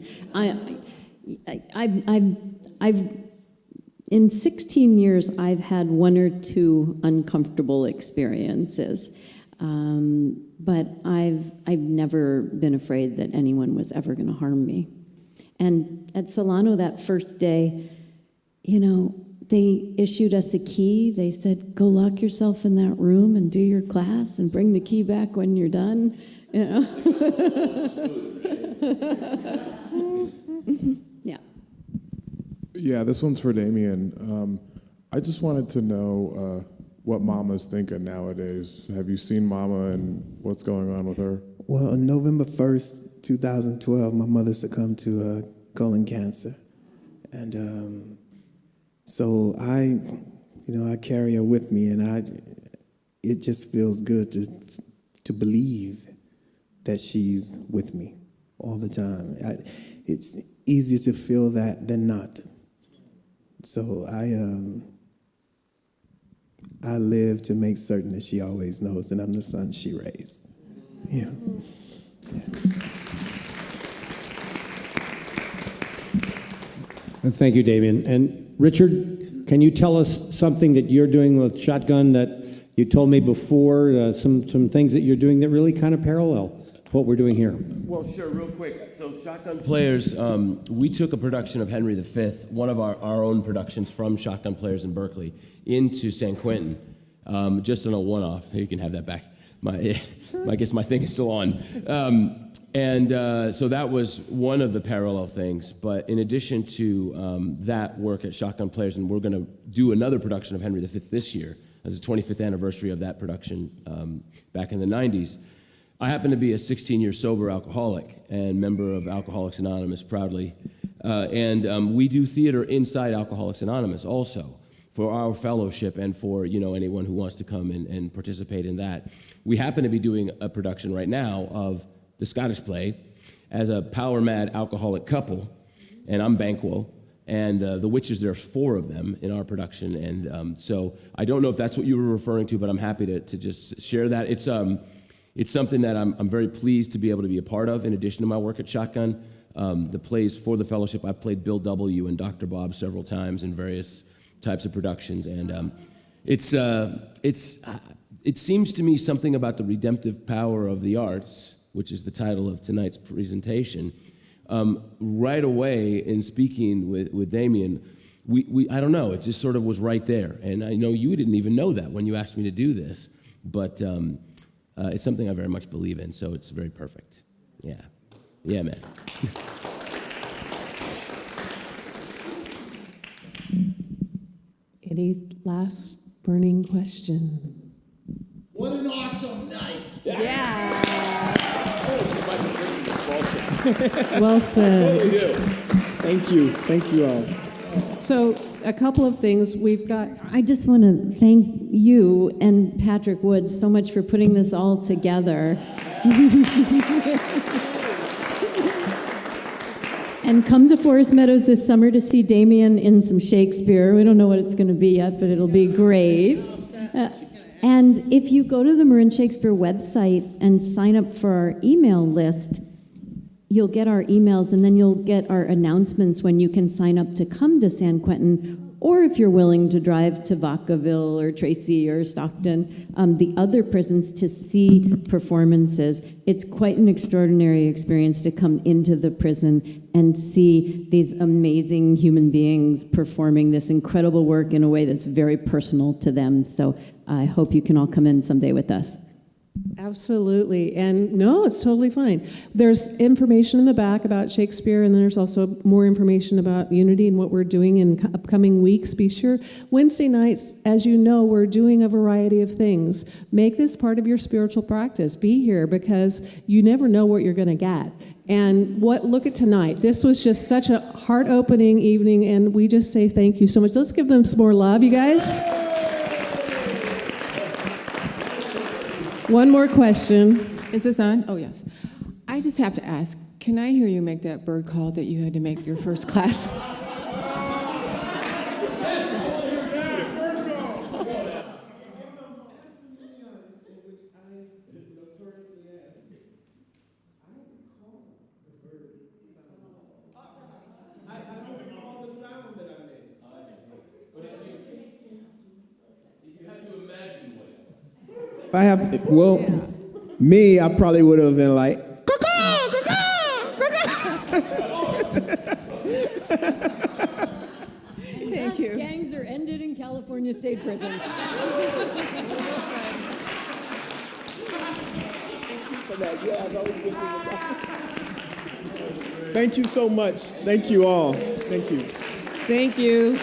In 16 years, I've had one or two uncomfortable experiences, but I've never been afraid that anyone was ever going to harm me. And at Solano that first day, you know, they issued us a key. They said, go lock yourself in that room and do your class and bring the key back when you're done. You know? Yeah. Yeah, this one's for Damien. I just wanted to know what Mama's thinking nowadays. Have you seen Mama and what's going on with her? Well, on November 1st, 2012, my mother succumbed to colon cancer. And so I carry her with me, and it just feels good to believe that she's with me all the time. It's easier to feel that than not. So I live to make certain that she always knows that I'm the son she raised. Yeah. And thank you, Damien. And Richard, can you tell us something that you're doing with Shotgun that you told me before, some things that you're doing that really kind of parallel what we're doing here? Well, sure, real quick. So Shotgun Players, we took a production of Henry V, one of our own productions from Shotgun Players in Berkeley, into San Quentin, just on a one-off. You can have that back. I guess my thing is still on. So that was one of the parallel things. But in addition to that work at Shotgun Players, and we're going to do another production of Henry V this year, as the 25th anniversary of that production back in the 90s. I happen to be a 16-year sober alcoholic and member of Alcoholics Anonymous proudly. We do theater inside Alcoholics Anonymous also for our fellowship and for anyone who wants to come and participate in that. We happen to be doing a production right now of the Scottish play as a power-mad alcoholic couple, and I'm Banquo, and the witches, there's 4 of them in our production, and so I don't know if that's what you were referring to, but I'm happy to just share that. It's something that I'm very pleased to be able to be a part of in addition to my work at Shotgun. The plays for the fellowship, I've played Bill W. and Dr. Bob several times in various types of productions, and it seems to me something about the redemptive power of the arts, which is the title of tonight's presentation. Right away in speaking with Damien, I don't know, it just sort of was right there, and I know you didn't even know that when you asked me to do this, but it's something I very much believe in, so it's very perfect. Yeah, man. Any last burning question? What an awesome night! Yeah. Well said. Totally do. Thank you all. So a couple of things we've got. I just want to thank you and Patrick Woods so much for putting this all together. And come to Forest Meadows this summer to see Damien in some Shakespeare. We don't know what it's going to be yet, but it'll be great. And if you go to the Marin Shakespeare website and sign up for our email list, you'll get our emails, and then you'll get our announcements when you can sign up to come to San Quentin, or if you're willing to drive to Vacaville or Tracy or Stockton, the other prisons, to see performances. It's quite an extraordinary experience to come into the prison and see these amazing human beings performing this incredible work in a way that's very personal to them. So I hope you can all come in someday with us. Absolutely. And no, it's totally fine. There's information in the back about Shakespeare, and there's also more information about Unity and what we're doing in upcoming weeks. Be sure. Wednesday nights, as you know, we're doing a variety of things. Make this part of your spiritual practice. Be here, because you never know what you're going to get. And look at tonight. This was just such a heart-opening evening, and we just say thank you so much. Let's give them some more love, you guys. One more question. Is this on? Oh, yes. I just have to ask, can I hear you make that bird call that you had to make your first class? If I have to, well, me, I probably would have been like, Thank you. Gangs are ended in California state prisons. Thank you so much. Thank you all. Thank you. Thank you.